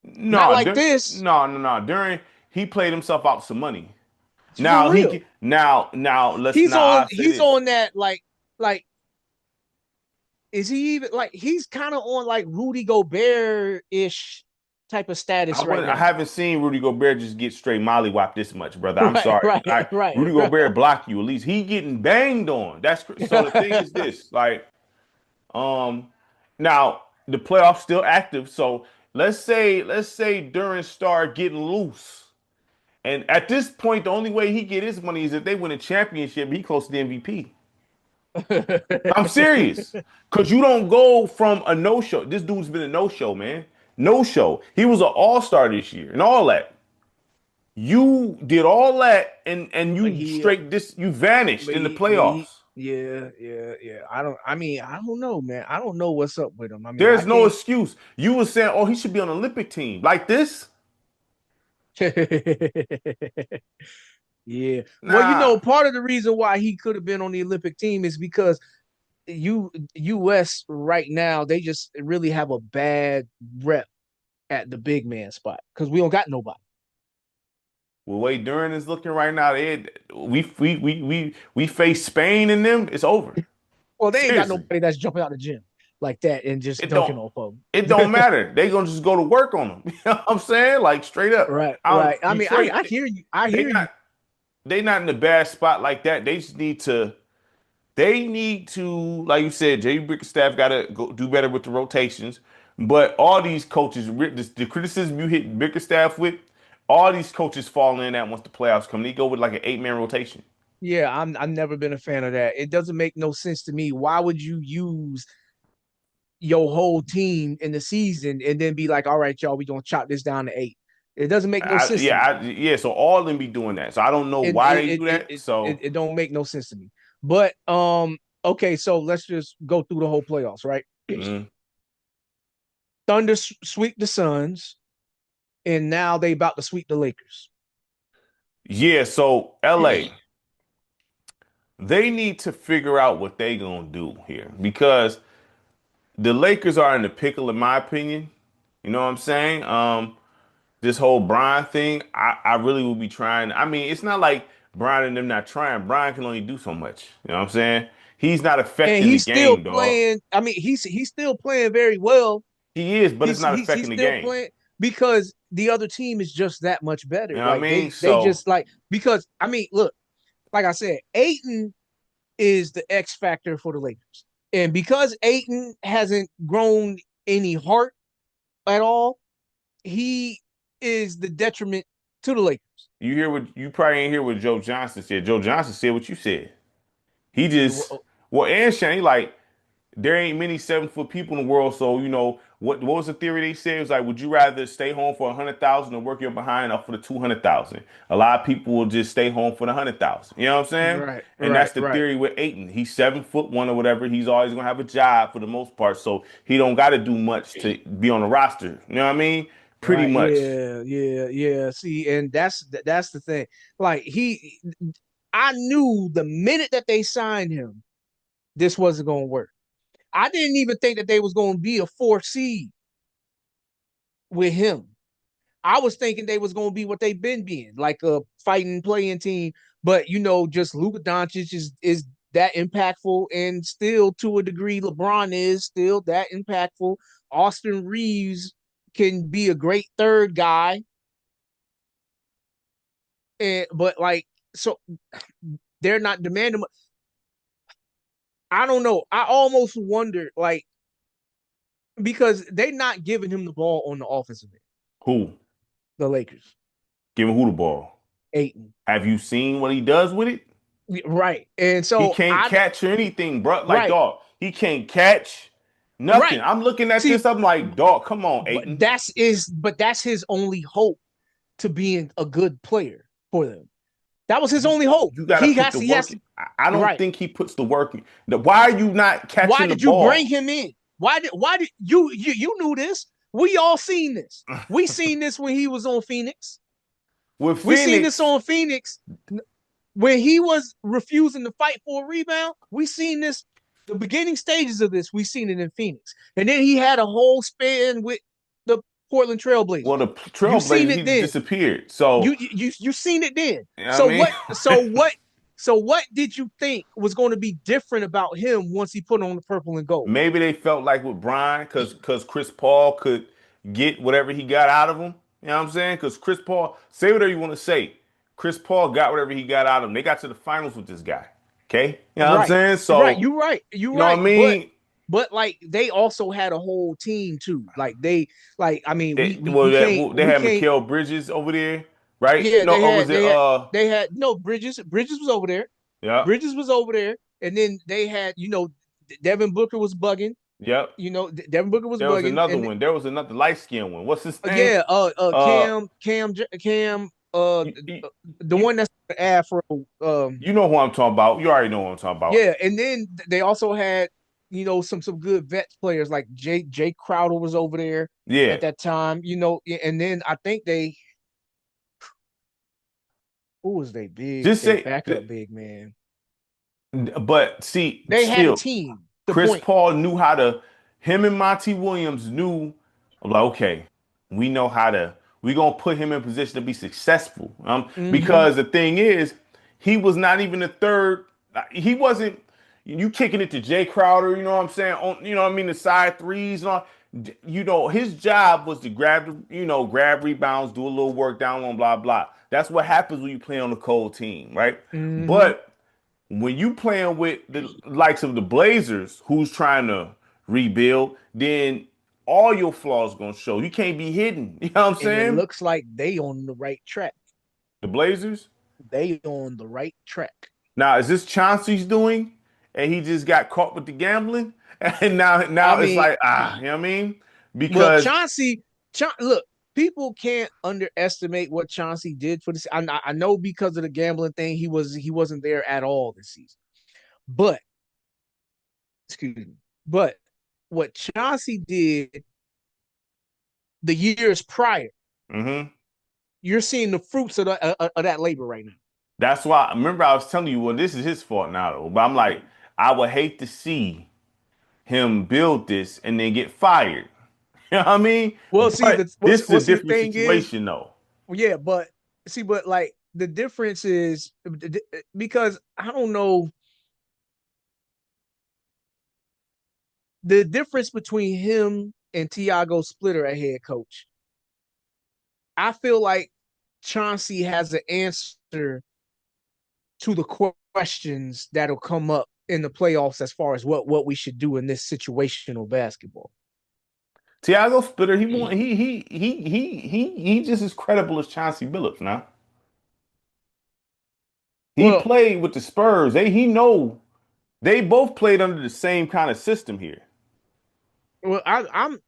Not No, like this. no. During he played himself out some money. For Now he real. can now let's He's now on I'll say he's this. on that like is he even like he's kind of on like Rudy Gobert-ish type of status right I now. haven't seen Rudy Gobert just get straight mollywop this much, brother. I'm Right, sorry. right, right, Rudy right. Gobert block you at least. He getting banged on. So the thing is this, like um now the playoffs still active. So let's say Duran start getting loose. And at this point, the only way he get his money is if they win a championship. He close to the MVP. I'm serious. Cause you don't go from a no show. This dude's been a no show, man. No show. He was an all-star this year and all that. You did all that and but you he straight this you vanished in the but he playoffs. yeah, yeah, yeah. I mean, I don't know, man. I don't know what's up with him. I mean, I There's no can't. excuse. You were saying, oh, he should be on an Olympic team. Like this? Yeah. Well, Nah. part of the reason why he could have been on the Olympic team is because US right now, they just really have a bad rep at the big man spot because we don't got nobody. Well, way Duran is looking right now, we face Spain and them, it's over. Well, they ain't got Seriously. nobody that's jumping out the gym like that and just It don't dunking off of it them. don't matter. They gonna just go to work on them. You know what I'm saying? Like straight up. Right, I don't right. I mean, Detroit, I hear you. I they hear you. not they not in a bad spot like that. They need to, like you said, Jay Bickerstaff gotta go do better with the rotations. But all these coaches, the criticism you hit Bickerstaff with, all these coaches fall in that once the playoffs come. They go with like an 8-man rotation. Yeah, I've never been a fan of that. It doesn't make no sense to me. Why would you use your whole team in the season and then be like, all right, y'all, we gonna chop this down to eight? It doesn't make no sense to me. Yeah. So all of them be doing that. So I don't know It why it they it do it that. it, So it don't make no sense to me. But okay, so let's just go through the whole playoffs, right? mm, Thunder sweep the Suns, and now they about to sweep the Lakers. yeah. So LA, they need to figure out what they gonna do here because the Lakers are in the pickle, in my opinion. You know what I'm saying? This whole Brian thing, I really will be trying. I mean, it's not like Brian and them not trying. Brian can only do so much. You know what I'm saying? He's not And affecting the he's still game, dog. playing. I mean, he's still playing very well. He is, but it's not He's affecting the still game. playing because the other team is just that much You better. know what I Like mean? they So just like because I mean, look, like I said, Aiton is the X factor for the Lakers, and because Aiton hasn't grown any heart at all, he is the detriment to the Lakers. you probably ain't hear what Joe Johnson said. Joe Johnson said what you said. He just well, and Shane, like there ain't many 7 foot people in the world. So what was the theory they said? It was like, would you rather stay home for 100,000 or work your behind up for the 200,000? A lot of people will just stay home for the 100,000. You know what I'm saying? Right, And that's right, the right, theory with Aiton. He's 7'1" or whatever. He's always gonna have a job for the most part, so he don't got to do much to be on the roster. You know what I mean? Pretty right. much. Yeah, yeah, yeah. See, and that's the thing. Like I knew the minute that they signed him, this wasn't going to work. I didn't even think that they was going to be a fourth seed with him. I was thinking they was going to be what they've been being, like a fighting playing team. But just Luka Doncic is that impactful, and still to a degree, LeBron is still that impactful. Austin Reeves can be a great third guy, and but like so they're not demanding. I don't know. I almost wonder like because they're not giving him the ball on the offensive end. Who? The Lakers, Giving who the ball? Aiton, Have you seen what he does with it? right? And He so can't I catch anything, bro. Like, right, dog, he can't catch nothing. right. I'm looking at See, this. I'm like, dog, come on, but Aiton. that's his only hope to being a good player for them. That was his only hope. You got to put the He has work. to, I don't right. think he puts the work in. Why are you not Why catching the did you bring ball him in? Why did you knew this? We all seen this. We seen this when he was on Phoenix. with We seen this Phoenix? on Phoenix when he was refusing to fight for a rebound. We seen this the beginning stages of this. We seen it in Phoenix, and then he had a whole span with the Portland Well, Trailblazers. the You seen Trailblazers, he it just then. disappeared. So, You seen it then. you know what I So mean? what? So what? So what did you think was going to be different about him once he put on the purple and gold? Maybe they felt like with Brian, because Chris Paul could get whatever he got out of him. You know what I'm saying? Because Chris Paul, say whatever you want to say. Chris Paul got whatever he got out of him. They got to the finals with this guy. Okay? You know what I'm Right, saying? right. So, You're right. You're you know what I right. mean? But like they also had a whole team too. Like they like I mean Well, they we had can't. Mikal Bridges over there, right? Yeah, No, or was it they had no Bridges was over there. yeah, Bridges was over there, and then they had Devin Booker was bugging. yep. Devin Booker was There was bugging, another and one. There was another light skinned one. What's his name? yeah, Uh Cam, you, you, the one that's the afro, you know who I'm talking about. You already know who I'm talking about. yeah, and then they also had some good vets players like Jay Crowder was over there Yeah. at that time, and then I think who was Just they say backup big man. but see, They had a still, team. The Chris point. Paul knew how to, him and Monty Williams knew, like, okay, we know how to, we gonna put him in position to be successful. Mm-hmm. Because the thing is, he was not even the third, he wasn't, you kicking it to Jay Crowder, you know what I'm saying? On, you know what I mean, the side threes and all. His job was to grab rebounds, do a little work down on blah blah. That's what happens when you play on a cold team, right? Mm-hmm. But when you playing with the likes of the Blazers, who's trying to rebuild, then all your flaws gonna show. You can't be hidden. You know what I'm And it saying? looks like they on the right track. The Blazers. They on the right track. Now, is this Chauncey's doing? And he just got caught with the gambling, and I now it's mean, like you know what I mean? well, Because Look, people can't underestimate what Chauncey did for this. I know because of the gambling thing, he wasn't there at all this season. But excuse me, but what Chauncey did the years prior, mhm. you're seeing the fruits of that labor right now. That's why. Remember, I was telling you, well, this is his fault now, though. But I'm like, I would hate to see him build this and then get fired. You know what I mean? Well, But this is a see the different thing is, situation, though. yeah, but like the difference is because I don't know the difference between him and Tiago Splitter at head coach. I feel like Chauncey has an answer to the questions that'll come up in the playoffs as far as what we should do in this situational basketball. Tiago Splitter, he want he just as credible as Chauncey Billups now. He Well, played with the Spurs. They both played under the same kind of system here. I'm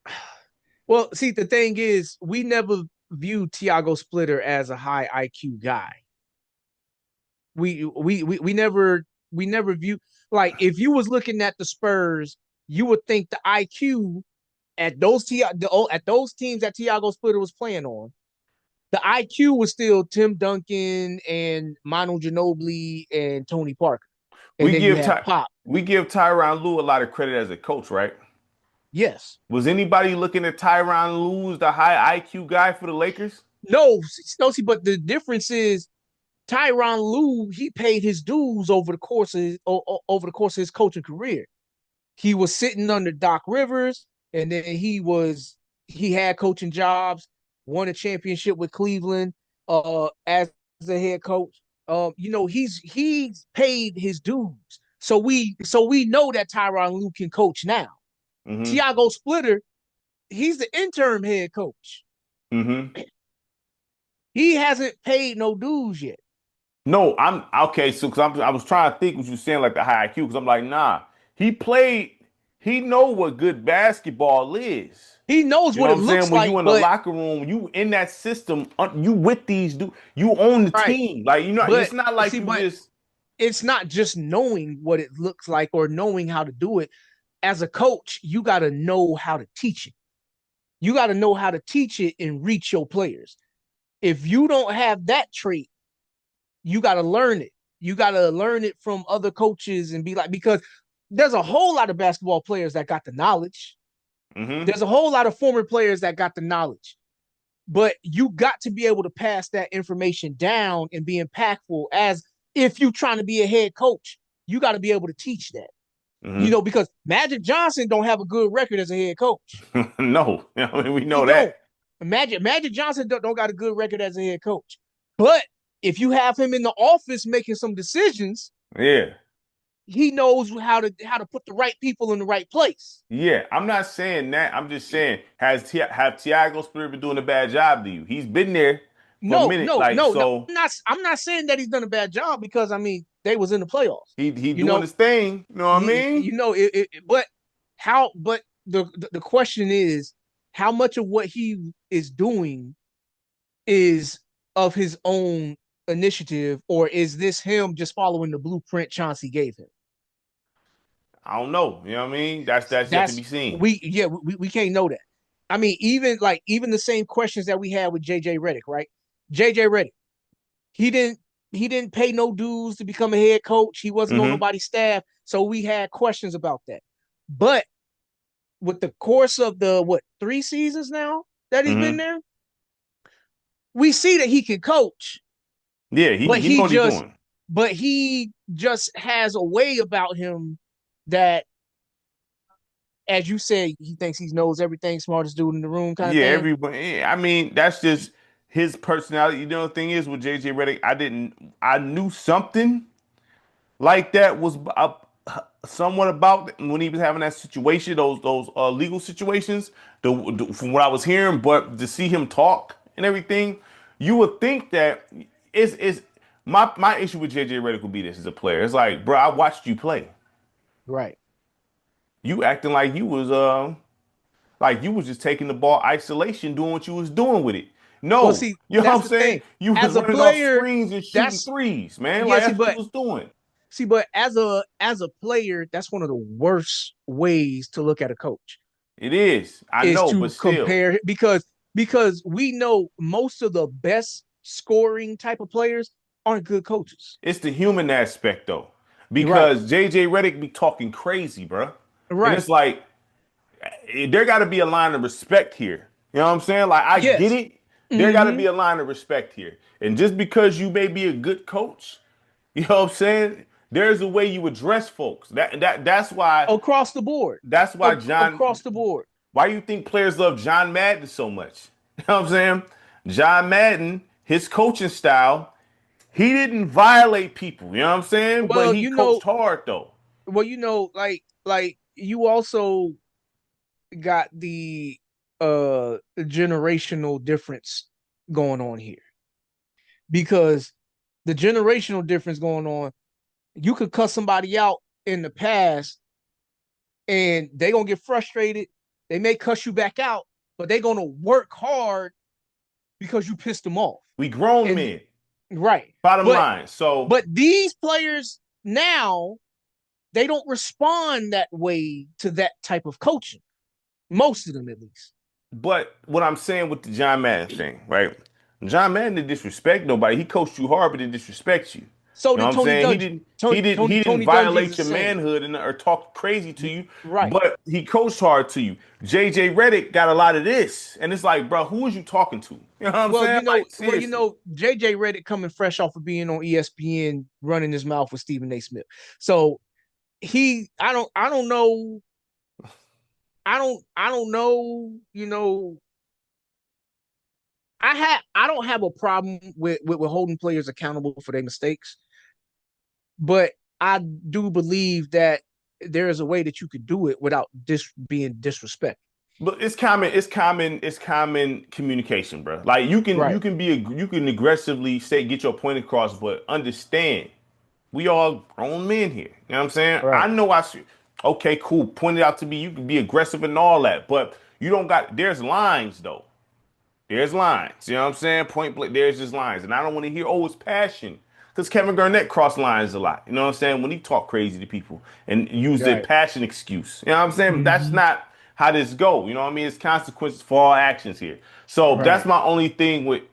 well. See, the thing is, we never viewed Tiago Splitter as a high IQ guy. We never view like if you was looking at the Spurs, you would think the IQ at at those teams that Tiago Splitter was playing on, the IQ was still Tim Duncan and Manu Ginobili and Tony Parker, and We then you give had Ty Pop. we give Tyronn Lue a lot of credit as a coach, right? Yes, Was anybody looking at Tyronn Lue as the high IQ guy for the Lakers? no, no. See, but the difference is Tyronn Lue, he paid his dues over the course of over the course of his coaching career. He was sitting under Doc Rivers, and then he had coaching jobs, won a championship with Cleveland as a head coach. He's paid his dues. So we know that Tyronn Lue can coach now. Mm-hmm. Tiago Splitter, he's the interim head coach. Mm-hmm. He hasn't paid no dues yet. No, I'm okay. So, I was trying to think what you were saying, like the high IQ, because I'm like, nah, he played, he know what good basketball is. He knows You know what what it I'm saying? looks When you like, in the but locker room, you in that system, you with these dudes, you own the right. team. Like, But it's not like see, you but just, it's not just knowing what it looks like or knowing how to do it. As a coach, you got to know how to teach it. You got to know how to teach it and reach your players. If you don't have that trait, you got to learn it. You got to learn it from other coaches and be like, because there's a whole lot of basketball players that got the knowledge. mm-hmm, There's a whole lot of former players that got the knowledge, but you got to be able to pass that information down and be impactful. As if you're trying to be a head coach, you got to be able to teach that. mm-hmm. Because Magic Johnson don't have a good record as a head coach. No, I mean, we He know don't. that. Magic Johnson don't got a good record as a head coach. But if you have him in the office making some decisions, Yeah. he knows how to put the right people in the right place. Yeah, I'm not saying that. I'm just saying, have Tiago Splitter been doing a bad job to you? He's been there for a No, minute, no, like no, no. so. I'm not saying that he's done a bad job, because I mean they was in the playoffs. He You doing know, his thing. You know what I mean? but how? But the question is, how much of what he is doing is of his own initiative, or is this him just following the blueprint Chauncey gave him? I don't know. You know what I mean? That's yet to That's be seen. we can't know that. I mean, even the same questions that we had with JJ Redick, right? JJ Redick, he didn't he didn't pay no dues to become a head coach. He wasn't on Hmm. nobody's staff, so we had questions about that. But with the course of the 3 seasons now that he's been Hmm. there, we see that he can coach, Yeah, but he know he what he's just doing. but he just has a way about him that, as you said, he thinks he knows everything, smartest dude in the room kind of Yeah, thing. everybody. I mean, that's just his personality. You know, the thing is with JJ Redick, I knew something like that was somewhat about when he was having that situation, those legal situations. From what I was hearing, but to see him talk and everything, you would think that is my issue with JJ Redick would be this as a player. It's like, bro, I watched you play. Right. You acting like you was just taking the ball isolation, doing what you was doing with it. Well, No, see, you know what that's I'm the saying? thing. You was As a running off player, screens and shooting that's threes, man. yeah. Like See, that's what you but was doing. as a player, that's one of the worst ways to look at a coach, It is. I is know, but to still. compare, because we know most of the best scoring type of players aren't good coaches. It's the human aspect though, Right. because JJ Redick be talking crazy, bro, and Right. it's like there got to be a line of respect here. You know what I'm saying? Like I get Yes. it. There got to Mm-hmm. be a line of respect here, and just because you may be a good coach, you know what I'm saying? There's a way you address folks. Across the board. That's why Across the board. Why you think players love John Madden so much? You know what I'm saying? John Madden, his coaching style, he didn't violate people. You know what I'm saying? But Well, he coached hard though. like you also got the generational difference going on here, because the generational difference going on, you could cuss somebody out in the past and they gonna get frustrated. They may cuss you back out, but they gonna work hard because you pissed them off. We grown And men. right, Bottom but line. So, but these players now, they don't respond that way to that type of coaching. Most of them, at least. but what I'm saying with the John Madden thing, right? John Madden didn't disrespect nobody. He coached you hard, but didn't disrespect you. So You know did what I'm Tony saying? Dungy. He didn't Tony Dungy's the violate your same. manhood or talk crazy to you, Right. but he coached hard to you. JJ Redick got a lot of this. And it's like, bro, who is you talking to? You know what I'm saying? Like, seriously. JJ Redick coming fresh off of being on ESPN running his mouth with Stephen A. Smith. So I don't know. I don't know, I don't have a problem with holding players accountable for their mistakes, but I do believe that there is a way that you could do it without being disrespectful. But it's common communication, bro. Like Right. you can aggressively say get your point across, but understand we all grown men here. You know what I'm saying? I Right. know I should. Okay, cool. Point it out to me. You can be aggressive and all that, but you don't got. There's lines though. There's lines. You know what I'm saying? Point blank, there's just lines. And I don't want to hear, oh, it's passion. Because Kevin Garnett crossed lines a lot. You know what I'm saying? When he talk crazy to people and use their Right. passion excuse. You know what I'm saying? That's Hmm. not how this go. You know what I mean? It's consequences for all actions here. So that's Right. my only thing with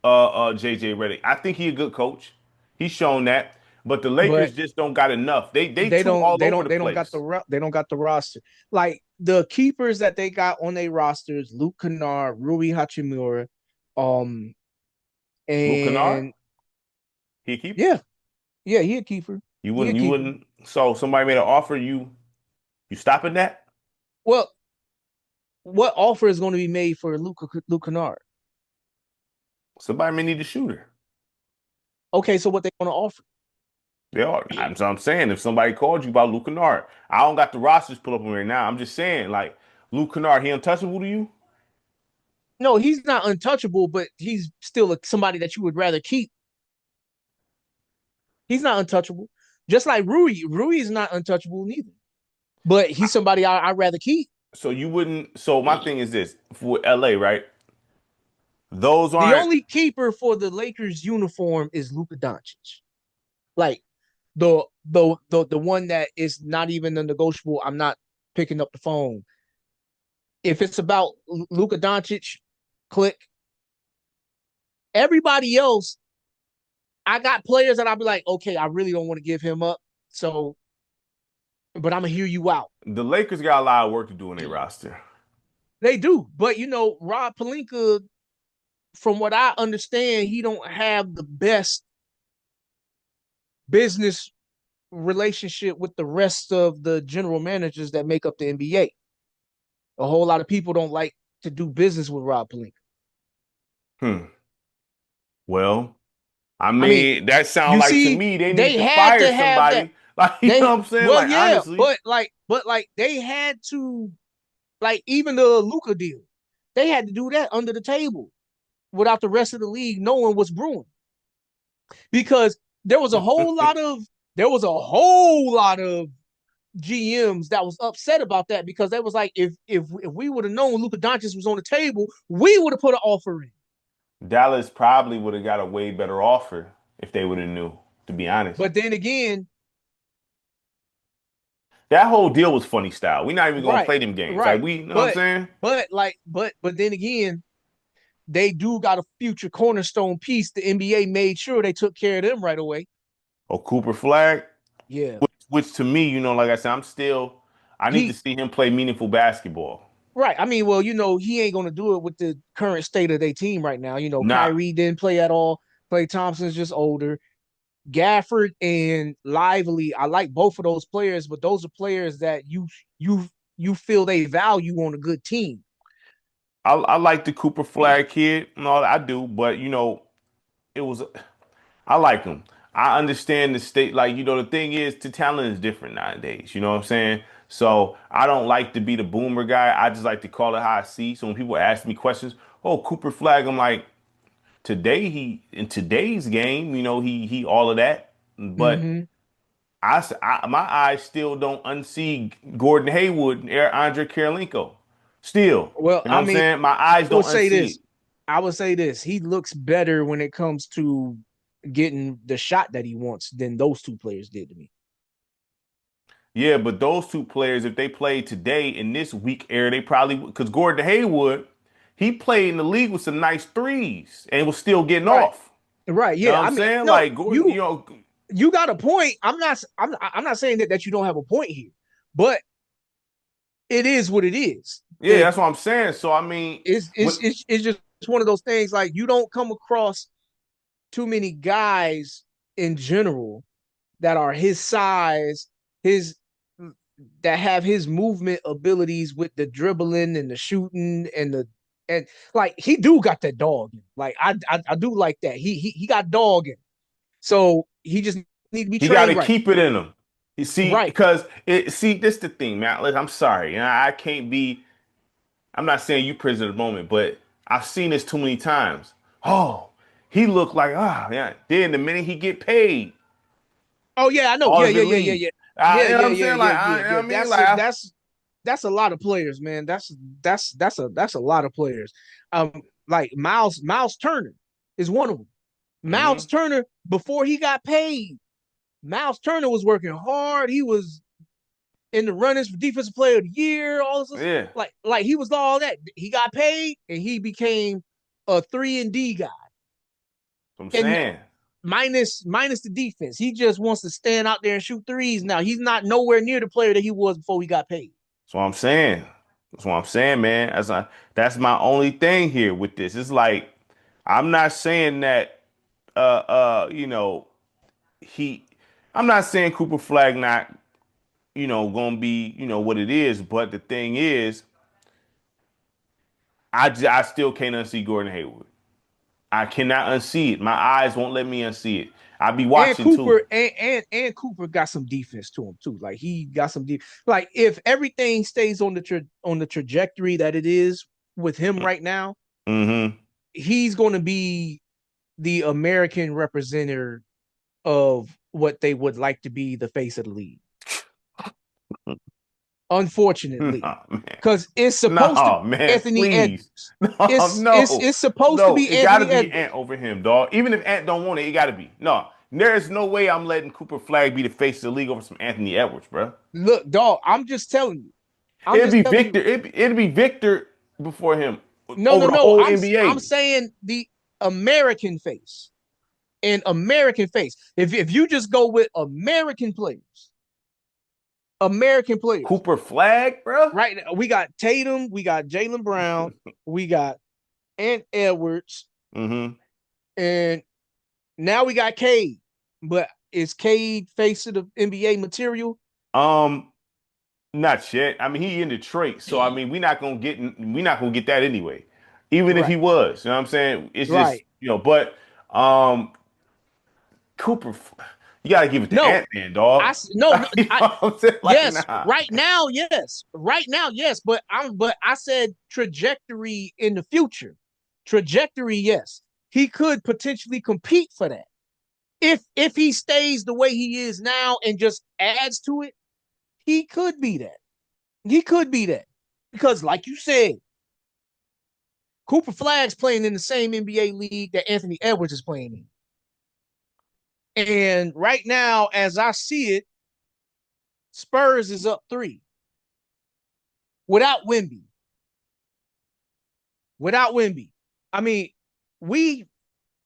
JJ Redick. I think he a good coach. He's shown that. But the Lakers But just don't got enough. They too all over the place. they don't got the roster. Like the keepers that they got on their rosters, Luke Kennard, Rui Hachimura, um, Luke Kennard, and he a keeper. yeah, yeah, he a keeper. He a You keeper. wouldn't. So somebody made an offer, you stopping that? Well, what offer is going to be made for Luke Kennard? Somebody may need a shooter. Okay, so what they going to offer? They are. I'm saying if somebody called you about Luke Kennard, I don't got the rosters pulled up on right now. I'm just saying, like Luke Kennard, he untouchable to you? No, he's not untouchable, but he's still somebody that you would rather keep. He's not untouchable. Just like Rui. Rui is not untouchable neither. But he's somebody I'd rather keep. So you wouldn't. So my thing is this for LA, right? Those The aren't only keeper for the Lakers uniform is Luka Doncic. Like the one that is not even a negotiable. I'm not picking up the phone. If it's about Luka Doncic, click. Everybody else, I got players that I'll be like, okay, I really don't want to give him up. So, but I'm gonna hear you out. the Lakers got a lot of work to do in their roster. They do, but Rob Pelinka, from what I understand, he don't have the best business relationship with the rest of the general managers that make up the NBA. A whole lot of people don't like to do business with Rob Pelinka. Hmm. Well, I I mean, mean, that sound you like to see, me they they need to had fire to have that. somebody. Like, you know They what I'm saying? well, Like, yeah, honestly. but they had to, like, even the Luca deal, they had to do that under the table without the rest of the league knowing what's brewing, because there was a whole lot of there was a whole lot of GMs that was upset about that, because they was like, if we would have known Luka Doncic was on the table, we would have put an offer in. Dallas probably would have got a way better offer if they would have knew, to be honest. But then again, That whole deal was funny style. We're not even gonna right, play them games. Like right, we, you know what I'm but saying? but then again, they do got a future cornerstone piece. The NBA made sure they took care of them right away. Or Cooper Flag, Yeah, which to me, like I said, I need to he see him play meaningful basketball. right. I mean, well, he ain't gonna do it with the current state of their team right now. Nah, Kyrie didn't play at all. Klay Thompson's just older. Gafford and Lively, I like both of those players, but those are players that you you feel they value on a good team. I like the Cooper Flag kid. No, I do, but it was I like him. I understand the state. Like, the thing is, the talent is different nowadays. You know what I'm saying? So I don't like to be the boomer guy. I just like to call it how I see. So when people ask me questions, oh, Cooper Flag, I'm like, in today's game, he all of that. But Mm-hmm. my eyes still don't unsee Gordon Hayward and Andre Karolinko. Still, Well, you know I what I'm mean, saying? My eyes I would don't say unsee this. it. I would say this. He looks better when it comes to getting the shot that he wants than those two players did to me. Yeah, but those two players, if they played today in this weak era, they probably would. Because Gordon Hayward, he played in the league with some nice threes and was still getting Right. off. Right. You know Yeah. what I I'm mean, saying? no, Like Gordon, You got a point. I'm not saying that you don't have a point here, but it is what it is. Yeah, If that's what I'm saying. So I mean, it's what it's just one of those things like you don't come across too many guys in general that are his size, his that have his movement abilities with the dribbling and the shooting and like he do got that dog. Like I do like that. He got dog in. So he just need to be he got to trained right. keep it in him. You see, Right. because this the thing, man. Listen, I'm sorry, I can't be. I'm not saying you prison at the moment, but I've seen this too many times. Oh, he looked like yeah. Then the minute he get paid, Oh yeah, I know. all Yeah, of it yeah, yeah, yeah, leave. yeah. Yeah, You know what yeah, I'm yeah, saying? yeah, Like, yeah, you know yeah. what I mean? Like, That's a lot of players, man. That's a lot of players. Like Miles Turner is one of them. Miles mm-hmm, Turner, before he got paid, Miles Turner was working hard. He was in the runnings for defensive player of the year, all this yeah. like he was all that. He got paid and he became a 3-and-D guy. What I'm And saying. minus the defense. He just wants to stand out there and shoot threes now. He's not nowhere near the player that he was before he got paid. That's what I'm saying. That's what I'm saying, man. That's my only thing here with this. It's like I'm not saying that you know, he I'm not saying Cooper Flag not, gonna be, what it is, but the thing is, I still can't unsee Gordon Hayward. I cannot unsee it. My eyes won't let me unsee it. I be And watching too. Cooper Cooper got some defense to him too. Like he got some deep. Like if everything stays on on the trajectory that it is with him right now, Mm-hmm. he's going to be the American representative of what they would like to be the face of the league. Unfortunately, No, man. because it's supposed to be No, man, Anthony please. Edwards. No, no, It's supposed to no. be It gotta Anthony be Ant Edwards. over him, dog. Even if Ant don't want it, it gotta be. No, there's no way I'm letting Cooper Flag be the face of the league over some Anthony Edwards, bro. Look, dog, I'm just telling you. I'm It'd just be telling you. Victor. It'd be Victor before him No, no, over the no. whole I'm NBA. saying the American face. An American face. If you just go with American players, Cooper Flag, bro. right now, we got Tatum, we got Jaylen Brown, we got Ant Edwards, Mm-hmm. and now we got Cade. But is Cade face of the NBA material? Um, Not yet. I mean, he in Detroit, so I mean, we're not gonna get that anyway. Even if Right, he was, you know what I'm saying? It's just, right. but um, Cooper, you gotta give it to No, Ant Man, dog. no, no. You know what I'm saying? Like, Yes, nah. right now, yes, right now, yes. But I said trajectory in the future. Trajectory, yes. He could potentially compete for that if he stays the way he is now and just adds to it. He could be that. He could be that because, like you said, Cooper Flag's playing in the same NBA league that Anthony Edwards is playing in. And right now, as I see it, Spurs is up 3 without Wimby. Without Wimby. I mean, we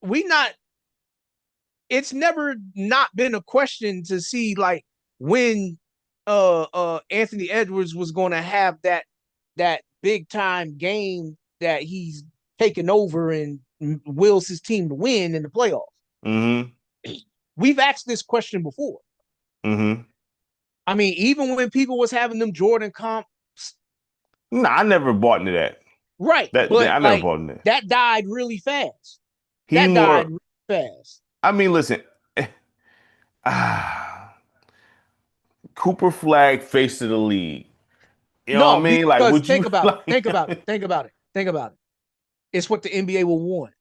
we not. It's never not been a question to see like when Anthony Edwards was going to have that big time game that he's taken over and wills his team to win in the playoffs. Mm-hmm. We've asked this question before. Mm-hmm. I mean, even when people was having them Jordan comps, Nah, I never bought into that. right? That But I never like bought into that. that died really fast. He That died more. really fast. I mean, listen. ah, Cooper Flag face of the league. You know what I No, mean? Like, because would think you about it. like? Think about it. Think about it. Think about it. It's what the NBA will want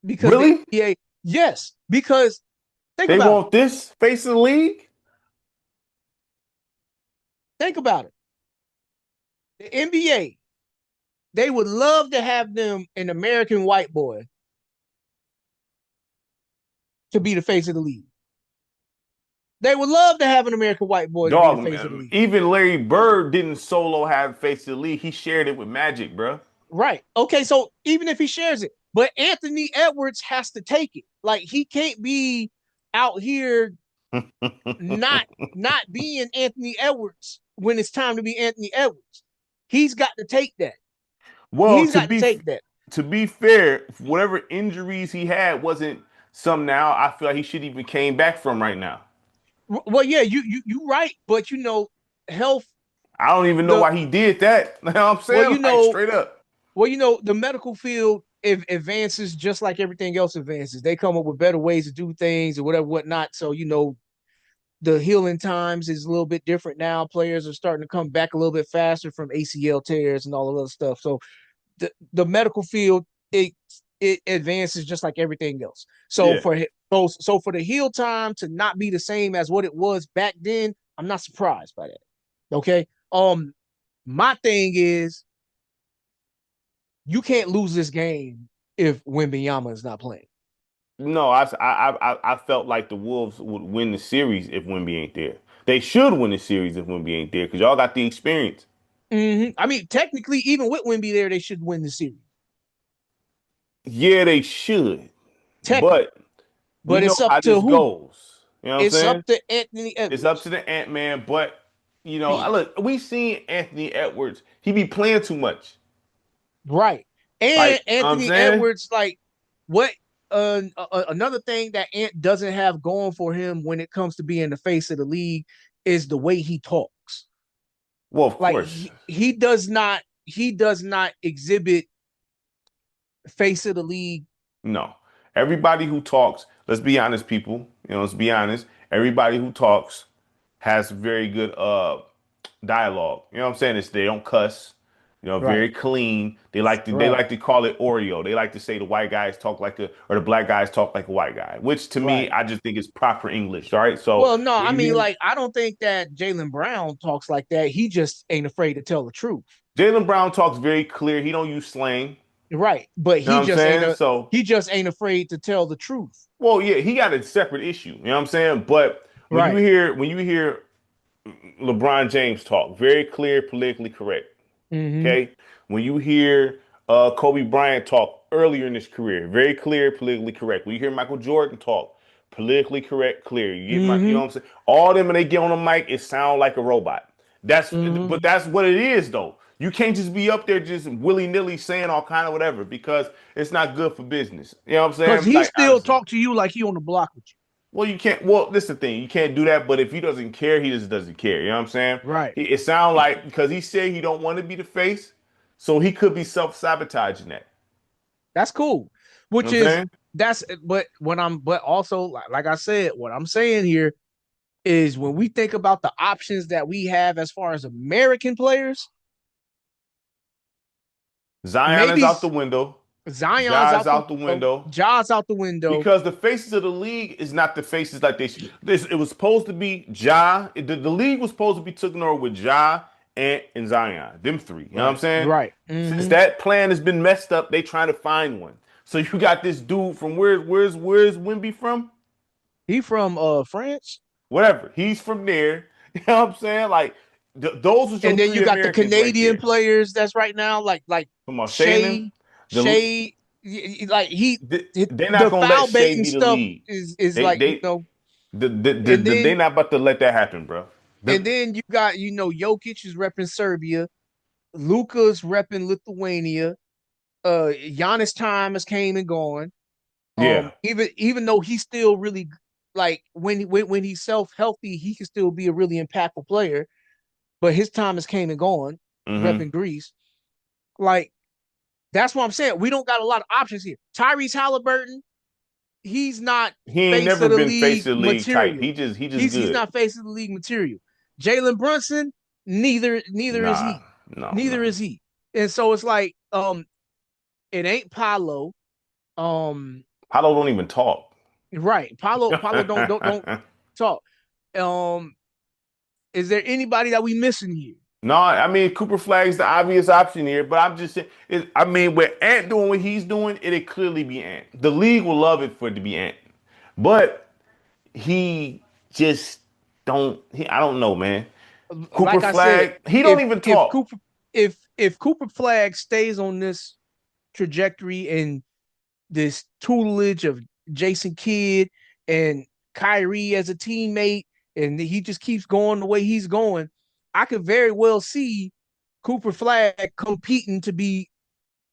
because the Really? NBA, yes, because think They about it. want this face of the league? Think about it. The NBA, they would love to have them an American white boy to be the face of the league. They would love to have an American white boy to be the Dog, face of the man, league. even Larry Bird didn't solo have face of the league. He shared it with Magic, bro. Right. Okay. So even if he shares it, but Anthony Edwards has to take it. Like he can't be out here not not being Anthony Edwards when it's time to be Anthony Edwards. He's got to take that. Well, He's got to take that. to be fair, whatever injuries he had wasn't some now I feel like he should even came back from right now. Well, yeah, you right, but health I don't even know the why he did that. You know what I'm well, saying? Like straight up. the medical field advances just like everything else advances. They come up with better ways to do things or whatever, whatnot. So the healing times is a little bit different now. Players are starting to come back a little bit faster from ACL tears and all of other stuff. So the medical field it advances just like everything else. So Yeah. for the heal time to not be the same as what it was back then, I'm not surprised by that. Okay. My thing is you can't lose this game if Wembyama is not playing. No, I felt like the Wolves would win the series if Wemby ain't there. They should win the series if Wemby ain't there because y'all got the experience. I mean, technically, even with Wemby there, they should win the series. Yeah, they should. Technically, But we but know it's up how to this who? goes. You know what I'm It's saying? up to Anthony It's up to Edwards. the Ant-Man, but look, we seen Anthony Edwards. He be playing too much. Right. Like, And you know what I'm Anthony saying? Edwards, like what another thing that Ant doesn't have going for him when it comes to being the face of the league is the way he talks. Well, of Like course. he does not exhibit face of the league. No. Everybody who talks, let's be honest, people. Let's be honest. Everybody who talks has very good dialogue. You know what I'm saying? They don't cuss. Right. Very clean. They Right. like to call it Oreo. They like to say the white guys talk like a or the black guys talk like a white guy, which to me Right. I just think is proper English. All right. So Well, no, when I you mean, hear like, I don't think that Jaylen Brown talks like that. He just ain't afraid to tell the truth. Jalen Brown talks very clear, he don't use slang. Right. But You know what I'm saying? So he just ain't afraid to tell the truth. well, yeah, he got a separate issue. You know what I'm saying? But Right. when you hear LeBron James talk, very clear, politically correct. Mm-hmm. Okay. When you hear Kobe Bryant talk earlier in his career, very clear, politically correct. When you hear Michael Jordan talk, politically correct, clear. You know Mm-hmm. what I'm saying? All them when they get on the mic, it sound like a robot. Mm-hmm. But that's what it is though. You can't just be up there just willy nilly saying all kind of whatever because it's not good for business. You know what I'm Because saying? he Like still honestly. talk to you like he on the block with you. Well, you can't. Well, this is the thing. You can't do that. But if he doesn't care, he just doesn't care. You know what I'm saying? Right. It sounds like because he said he don't want to be the face, so he could be self sabotaging that. That's cool. You know Which what I'm is saying? that's but also like I said, what I'm saying here is when we think about the options that we have as far as American players, Zion is maybe out the window. Zion's Ja is out the out the window, window Ja's out the window. because the faces of the league is not the faces like they. It was supposed to be Ja. The league was supposed to be taken over with Ja and Zion. Them three. You know what I'm Right. saying? Right. Since Mm-hmm. that plan has been messed up, they trying to find one. So you got this dude from where's Wimby from? He from France. Whatever. He's from there. You know what I'm saying? Like those are And your then you three got the Americans right Canadian there. players that's right now, like From Shane, Shea, the Shea, like they're not the gonna let foul Shea baiting be the stuff lead. is like, They and they then not about to let that happen, bro. and The, then you got Jokic is repping Serbia, Luka's repping Lithuania, Giannis time has came and gone. yeah. Even though he's still really like when he's self healthy, he can still be a really impactful player. But his time has came and gone, Hmm. repping Greece. Like that's what I'm saying. We don't got a lot of options here. Tyrese Halliburton, he's not He ain't face never of the been face league of the league type. material. He just He's good. not face of the league material. Jalen Brunson, neither is Nah, he. no. Neither is he. And so it's like, it ain't Paolo. Um, Paolo don't even talk. right. Paolo don't talk. Um, is there anybody that we missing here? No, I mean Cooper Flag's the obvious option here, but I'm just saying. I mean, with Ant doing what he's doing, it'd clearly be Ant. The league will love it for it to be Ant, but he just don't. I don't know, man. Cooper Like I said, Flag, he don't if even if talk. Cooper if Cooper Flag stays on this trajectory and this tutelage of Jason Kidd and Kyrie as a teammate and he just keeps going the way he's going, I could very well see Cooper Flag competing to be,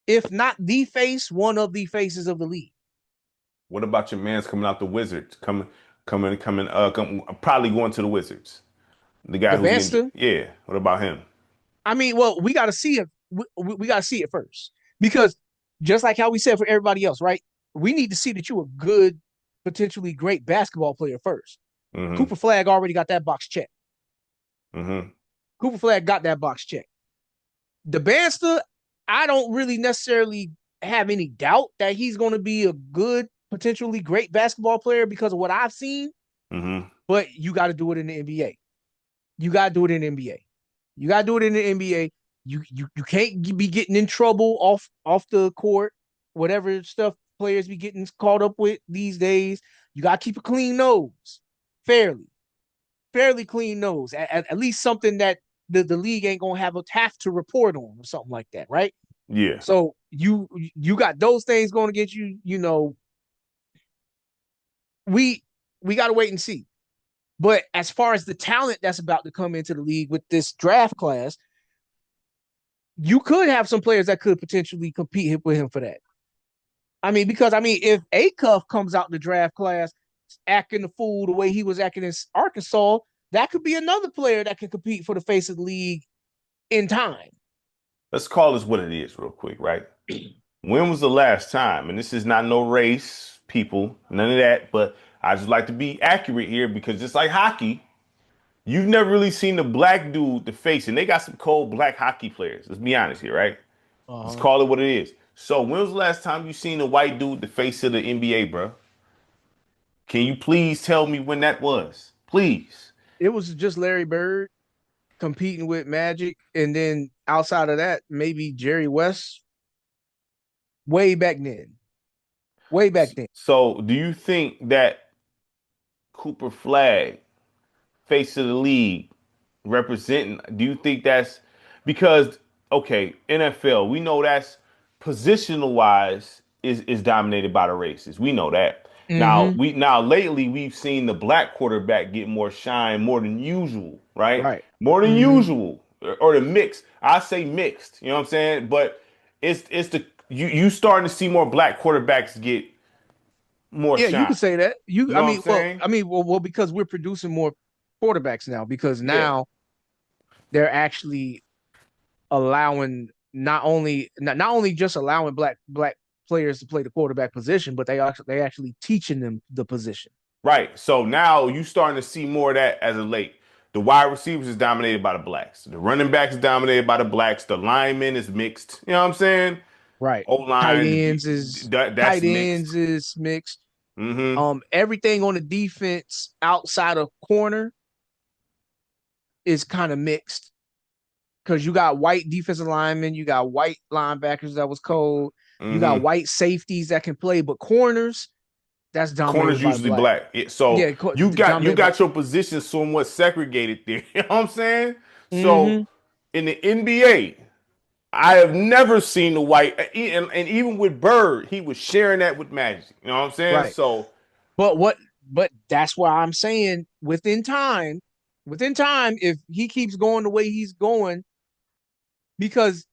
if not the face, one of the faces of the league. What about your man's coming out the Wizards? Probably going to the Wizards. The guy The who's getting, Banster, yeah. What about him? I mean, well, we got to see it. We got to see it first because just like how we said for everybody else, right? We need to see that you're a good, potentially great basketball player first. Mm-hmm. Cooper Flag already got that box checked. Mm-hmm. Cooper Flag got that box checked. The Banster, I don't really necessarily have any doubt that he's going to be a good, potentially great basketball player because of what I've seen. Mm-hmm. But you got to do it in the NBA. You got to do it in the NBA. You got to do it in the NBA. You can't be getting in trouble off the court, whatever stuff players be getting caught up with these days. You got to keep a clean nose, fairly, fairly clean nose. At least something that the league ain't gonna have to report on or something like that, right? Yeah. So you got those things going to get you. You know, we we got to wait and see. But as far as the talent that's about to come into the league with this draft class, you could have some players that could potentially compete with him for that. I mean, because I mean, if Acuff comes out in the draft class acting the fool the way he was acting in Arkansas, that could be another player that can compete for the face of the league in time. Let's call this what it is real quick, right? When was the last time? And this is not no race, people, none of that, but I just like to be accurate here because just like hockey, you've never really seen the black dude, the face, and they got some cold black hockey players. Let's be honest here, right? Let's Uh-huh. call it what it is. So when was the last time you seen a white dude, the face of the NBA, bro? Can you please tell me when that was? Please. It was just Larry Bird competing with Magic, and then outside of that, maybe Jerry West way back then. Way back then. So do you think that Cooper Flag, face of the league, representing, do you think that's because okay, NFL, we know that's positional wise is dominated by the races. We know that. Mm-hmm. Now lately we've seen the black quarterback get more shine more than usual, right? Right. More than Mm-hmm. usual. Or the mix. I say mixed, you know what I'm saying? But it's the you starting to see more black quarterbacks get more Yeah, you shine. could say that. You know what I'm saying? Because we're producing more quarterbacks now because Yeah. now they're actually allowing not only just allowing black players to play the quarterback position, but they actually teaching them the position. Right. So now you starting to see more of that as of late. The wide receivers is dominated by the blacks. The running backs is dominated by the blacks. The linemen is mixed. You know what I'm saying? Right. O Tight line, ends is that's tight ends mixed. is mixed. Mm-hmm. Everything on the defense outside of corner is kind of mixed because you got white defensive linemen, you got white linebackers that was cold, you got Mm-hmm. white safeties that can play, but corners that's Corners dominated by the usually black. black. So Yeah, you dominated by. got your position somewhat segregated there. You know what I'm saying? So Mm-hmm. in the NBA, I have never seen the white, and even with Bird, he was sharing that with Magic. You know what I'm saying? Right. So But what? But that's why I'm saying within time, if he keeps going the way he's going, because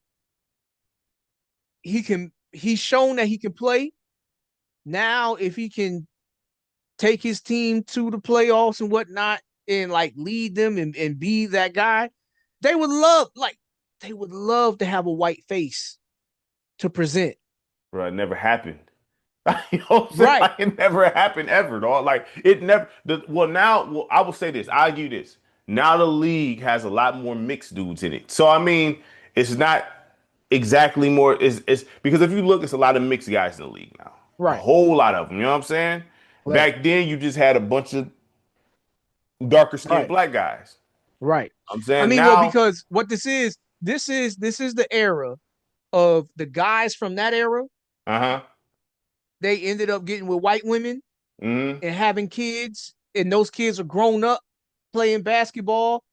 he's shown that he can play. Now, if he can take his team to the playoffs and whatnot and like lead them and be that guy, they would love to have a white face to present. bro, it never happened. You know what I'm saying? Right, Like it never happened ever, dog. Like it never. Well, I will say this. I argue this. Now the league has a lot more mixed dudes in it. So I mean, it's not exactly more. It's because if you look, it's a lot of mixed guys in the league now. A right, whole lot of them. You know what I'm saying? right, Back then, you just had a bunch of darker skinned right, black guys. right. I'm I saying mean, well, now. because what this is the era of the guys from that era. Uh huh. They ended up getting with white women Mm and having kids, and those kids are grown up playing basketball,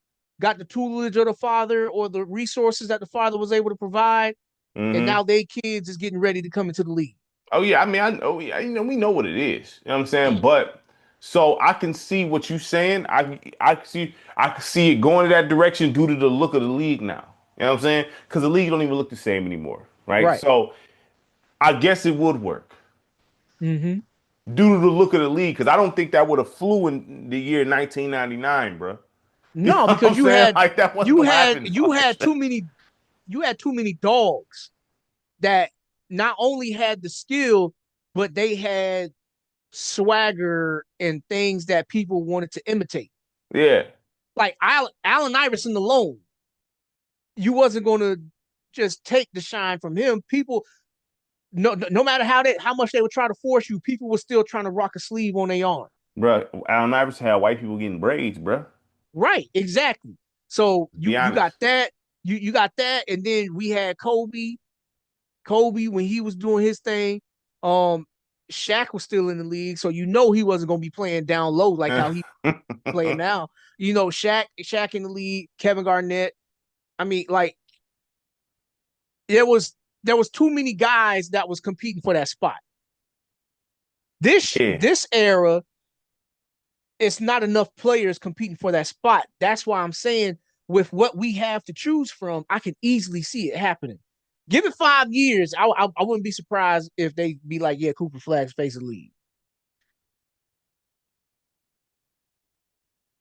got the tutelage of the father or the resources that the father was able to provide, hmm. and Mm now hmm. they kids is getting ready to come into the league. Oh yeah. I mean, I know. Yeah, we know what it is. You know what I'm saying? But So I can see what you're saying. I can see it going in that direction due to the look of the league now. You know what I'm saying? Because the league don't even look the same anymore, right? Right. So I guess it would work Hmm. due to the look of the league. Because I don't think that would have flew in the year 1999, bro. You know No, what I'm because saying? Like that wasn't gonna happen, you dog. had too many dogs that not only had the skill, but they had swagger and things that people wanted to imitate. Yeah, Like Allen Iverson alone, you wasn't going to just take the shine from him. People, no matter how much they would try to force you, people were still trying to rock a sleeve on their arm. bro. Allen Iverson had white people getting braids, bro. Right, exactly. So Be you got honest. that, you got that, and then we had Kobe. Kobe when he was doing his thing. Um, Shaq was still in the league, so you know he wasn't going to be playing down low like how he playing now. You know, Shaq in the league, Kevin Garnett. I mean, like there was too many guys that was competing for that spot. Yeah. This era, it's not enough players competing for that spot. That's why I'm saying with what we have to choose from, I can easily see it happening. Give it 5 years, I wouldn't be surprised if they be like, yeah, Cooper Flag's face of league.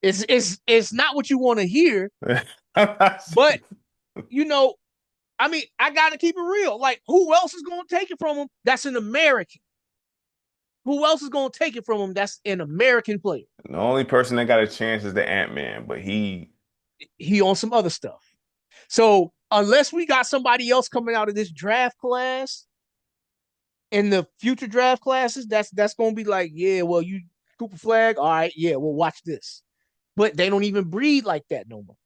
It's not what you want to hear, but you know, I mean, I got to keep it real. Like, who else is going to take it from him? That's an American. Who else is going to take it from him? That's an American player. The only person that got a chance is the Ant-Man, but He on some other stuff. So unless we got somebody else coming out of this draft class in the future draft classes, that's going to be like, yeah, well, you Cooper Flag, all right, yeah, well, watch this. But they don't even breed like that no more.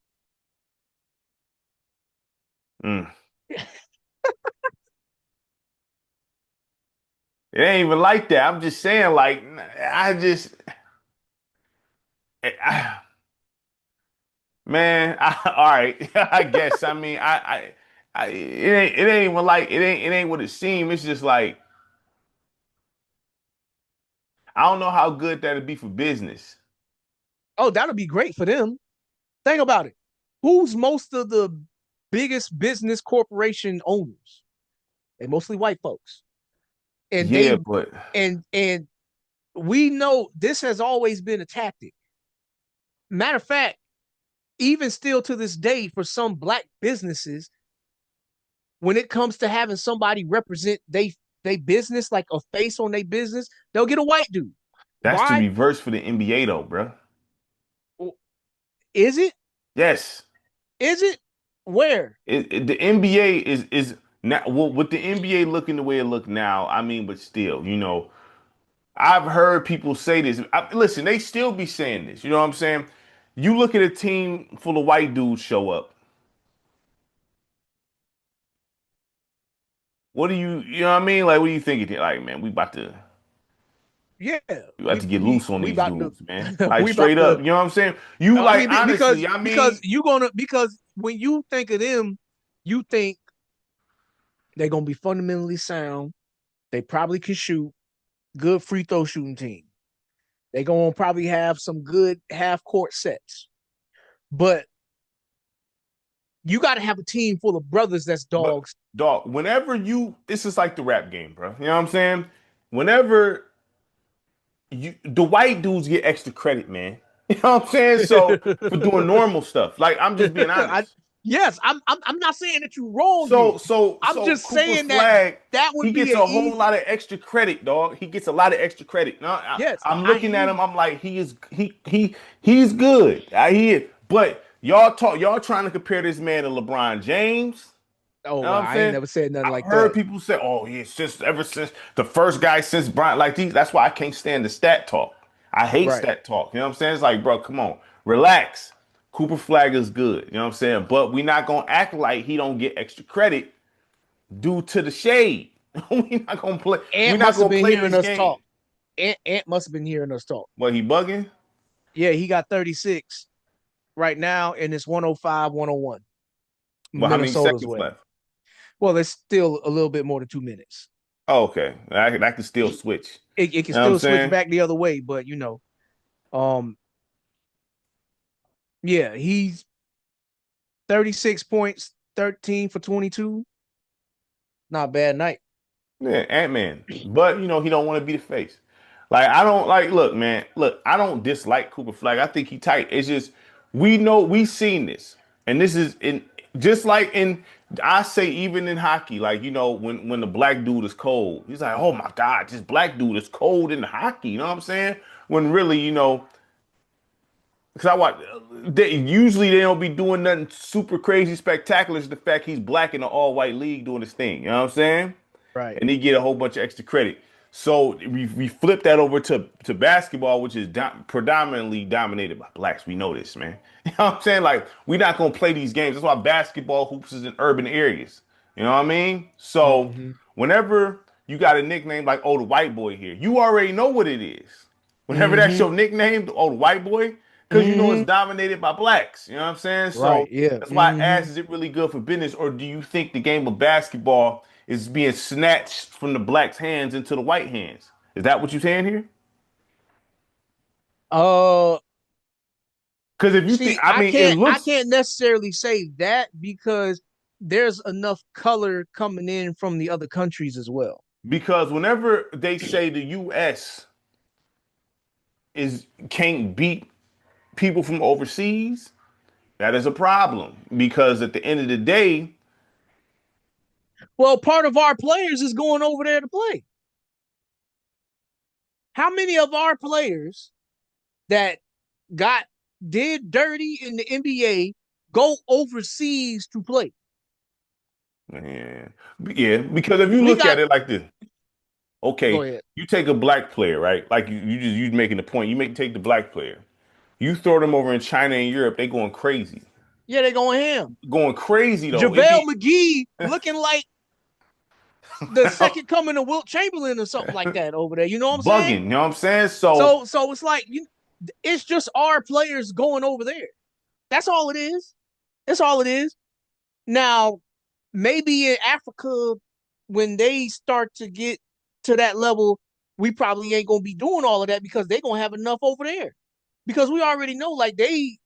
mm, it ain't even like that. I'm just saying, like, I just, I, man, all right, I guess. I mean, it ain't even like it ain't what it seems. It's just like I don't know how good that'd be for business. Oh, that'll be great for them. Think about it. Who's most of the biggest business corporation owners? They're mostly white folks. And Yeah, but and we know this has always been a tactic. Matter of fact, even still to this day, for some black businesses, when it comes to having somebody represent they business like a face on their business, they'll get a white dude. that's the Why? reverse for the NBA though, bro. Is it? Yes. Is it? Where? The NBA is now well, with the NBA looking the way it look now. I mean, but still, I've heard people say this. Listen, they still be saying this. You know what I'm saying? You look at a team full of white dudes show up. What do you know what I mean? Like, what do you think? Like, man, Yeah, we about to get loose on we these about to dudes, man. Like we about straight up. to. You know what I'm saying? You I like mean, honestly, I because mean, you gonna because when you think of them, you think they're gonna be fundamentally sound. They probably can shoot. Good free throw shooting team. They gonna probably have some good half court sets. But you got to have a team full of brothers that's but dogs. dog, whenever this is like the rap game, bro. You know what I'm saying? Whenever the white dudes get extra credit, man. You know what I'm saying? So for doing normal stuff, like I'm just being I, honest. yes, I'm not saying that you're wrong here. I'm So just Cooper saying that Flag, that he would be gets an a whole easy. lot of extra credit, dog. He gets a lot of extra credit. No, Yes, I'm I looking hear at him. you. I'm like, he's good. I hear, but y'all trying to compare this man to LeBron James. Oh You know well, what I'm I ain't saying? never said nothing I've like heard that. people say, "Oh, yeah, ever since the first guy since Bryant." Like these, that's why I can't stand the stat talk. I hate Right. stat talk. You know what I'm saying? It's like, bro, come on, relax. Cooper Flag is good. You know what I'm saying? But we not gonna act like he don't get extra credit due to the shade. we not gonna play. we Ant not must have gonna been play hearing this us game. talk. Ant must have been hearing us talk. What he bugging? Yeah, he got 36 right now, and it's 105, 101. Well, how many Minnesota's seconds way. left? Well, it's still a little bit more than 2 minutes. Oh, okay, I can still switch. It can You know what I'm still switch saying? back the other way, but you know. Um, yeah, he's 36 points, 13 for 22. Not a bad night. Yeah, Ant-Man. But he don't want to be the face. Like I don't like look, man. Look, I don't dislike Cooper Flag. I think he tight. It's just we know we seen this. And this is in just like in I say even in hockey, like when the black dude is cold, he's like, oh my God, this black dude is cold in hockey. You know what I'm saying? When really, because I watch, they don't be doing nothing super crazy spectacular. It's the fact he's black in an all white league doing his thing. You know what I'm saying? Right. And they get a whole bunch of extra credit. So we flip that over to basketball, which is predominantly dominated by blacks. We know this, man. You know what I'm saying? Like we're not gonna play these games. That's why basketball hoops is in urban areas. You know what I mean? So Mm-hmm. whenever you got a nickname like "Oh the White Boy" here, you already know what it is. Whenever that's Mm-hmm. your nickname, "Oh the White Boy," because you know it's Mm-hmm. dominated by blacks. You know what I'm saying? Right. So Yeah. that's why I Mm-hmm. asked, is it really good for business, or do you think the game of basketball is being snatched from the blacks' hands into the white hands? Is that what you're saying here? Uh Because if you think, See, I mean, it I looks can't necessarily say that because there's enough color coming in from the other countries as well. because whenever they say the U.S. is can't beat people from overseas, that is a problem. Because at the end of the day, Well, part of our players is going over there to play. How many of our players that got did dirty in the NBA go overseas to play? man, yeah, because if you We look got at it like this, Go okay, ahead. you take a black player, right? Like you making the point. You make take the black player. You throw them over in China and Europe, they going crazy. Yeah, they going ham. Going crazy though. It JaVale be McGee looking like the second coming of Wilt Chamberlain or something like that over there. You know what I'm saying? bugging. You know what I'm saying? So So it's like it's just our players going over there. That's all it is. That's all it is. Now, maybe in Africa, when they start to get to that level, we probably ain't gonna be doing all of that because they gonna have enough over there. Because we already know, like they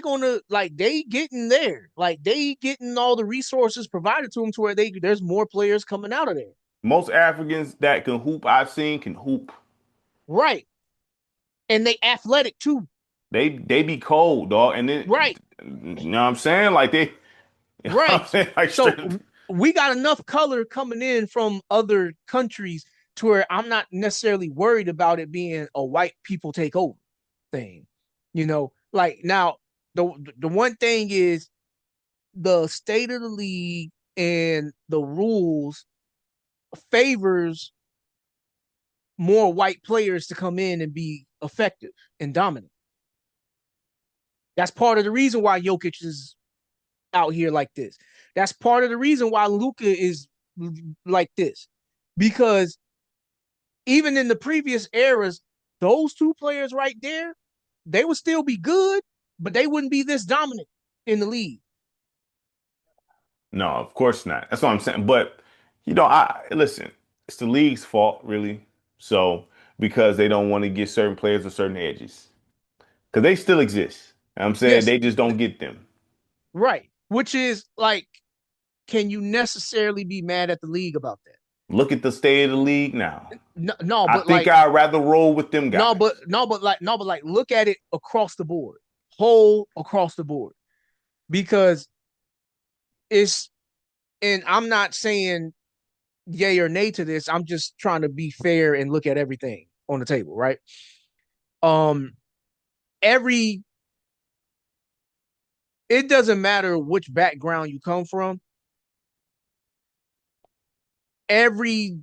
gonna like they getting there, like they getting all the resources provided to them to where there's more players coming out of there. most Africans that can hoop I've seen can hoop. Right, and they athletic too. They be cold, dog. And then Right, you know what I'm saying? Like they you know what right. I'm saying? Like So straight up. we got enough color coming in from other countries to where I'm not necessarily worried about it being a white people take over thing. Like now the one thing is the state of the league and the rules favors more white players to come in and be effective and dominant. That's part of the reason why Jokic is out here like this. That's part of the reason why Luka is like this. Because even in the previous eras, those two players right there, they would still be good, but they wouldn't be this dominant in the league. No, of course not. That's what I'm saying. But I listen, it's the league's fault, really. So because they don't want to get certain players with certain edges. Because they still exist. I'm saying Yes, they just don't get them. right. Which is like, can you necessarily be mad at the league about that? Look at the state of the league now. No, no, I but think like, I'd rather roll with them guys. no, but like, look at it across the board, whole across the board, because it's, and I'm not saying yay or nay to this. I'm just trying to be fair and look at everything on the table, right? Um, every It doesn't matter which background you come from. Every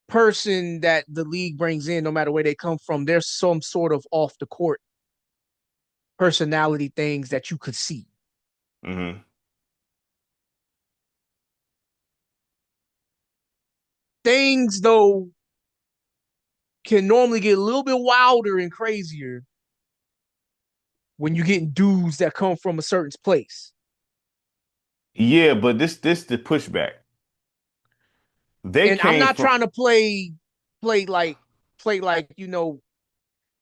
person that the league brings in, no matter where they come from, there's some sort of off the court personality things that you could see. Hmm. Things though can normally get a little bit wilder and crazier when you're getting dudes that come from a certain place. Yeah, but this the pushback. They And I'm came not from trying to play like play like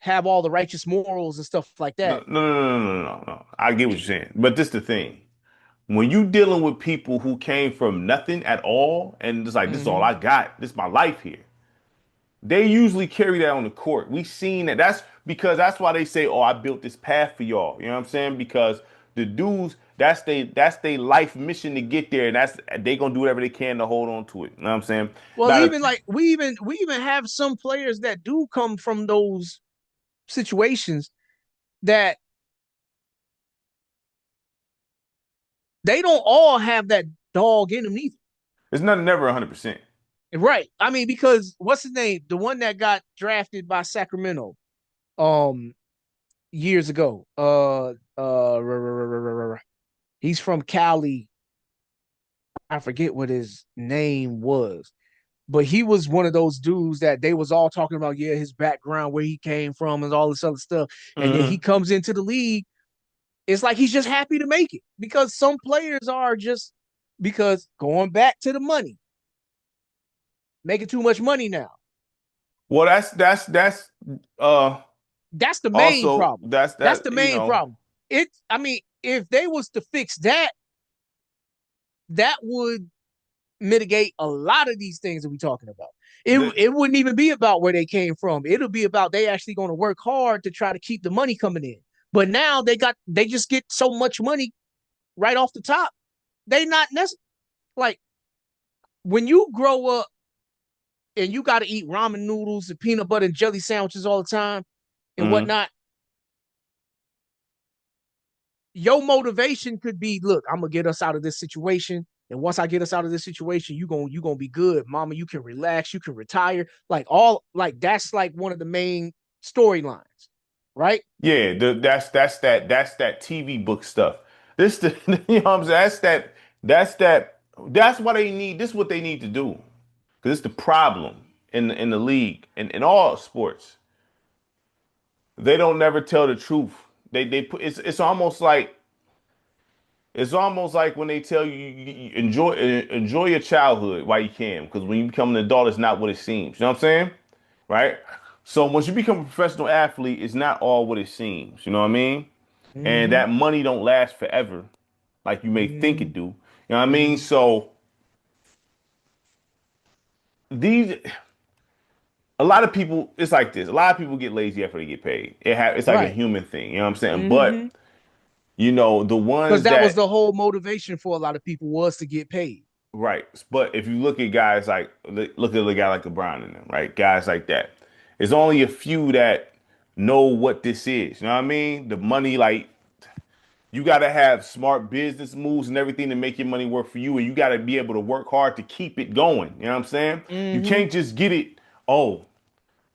have all the righteous morals and stuff like No, that. no, no, no, no, no, no. I get what you're saying, but this the thing. When you dealing with people who came from nothing at all, and it's like this is all Mm-hmm. I got. This is my life here. They usually carry that on the court. We seen that. That's because that's why they say, "Oh, I built this path for y'all." You know what I'm saying? Because the dudes, that's they life mission to get there, and that's they gonna do whatever they can to hold on to it. You know what I'm saying? Well, Now, even like we even have some players that do come from those situations that they don't all have that dog in them either. it's nothing never 100%. Right. I mean, because what's his name? The one that got drafted by Sacramento um years ago. He's from Cali. I forget what his name was. But he was one of those dudes that they was all talking about, yeah, his background, where he came from, and all this other stuff. And then he Hmm. comes into the league. It's like he's just happy to make it because some players are just because going back to the money, making too much money now. Well, that's That's the main also problem. that's That's that the you main know problem. I mean, if they was to fix that, that would mitigate a lot of these things that we're talking about. the, It wouldn't even be about where they came from. It'll be about they actually going to work hard to try to keep the money coming in. But now they just get so much money right off the top. They not necessarily like when you grow up and you got to eat ramen noodles and peanut butter and jelly sandwiches all the time and mm, whatnot. Your motivation could be, look, I'm gonna get us out of this situation. And once I get us out of this situation, you gonna be good. Mama, you can relax, you can retire. Like all like that's like one of the main storylines, right? yeah, that's that TV book stuff. This the you know what I'm saying? That's why they need this is what they need to do. Because it's the problem in the league and in all sports. They don't never tell the truth. They put it's almost like when they tell you, you enjoy your childhood while you can, because when you become an adult, it's not what it seems. You know what I'm saying? Right? So once you become a professional athlete, it's not all what it seems. You know what I mean? And Mm-hmm. that money don't last forever, like you may think Mm-hmm. it do. You know what I mean? Mm-hmm. So these a lot of people, it's like this. A lot of people get lazy after they get paid. It's like a Right. human thing. You know what I'm saying? Mm-hmm. But the Because ones that was that the whole motivation for a lot of people was to get paid. right. But if you look at guys like look at a guy like LeBron and them, right? Guys like that. There's only a few that know what this is. You know what I mean? The money, like you got to have smart business moves and everything to make your money work for you, and you got to be able to work hard to keep it going. You know what I'm saying? You Mm-hmm. can't just get it. Oh,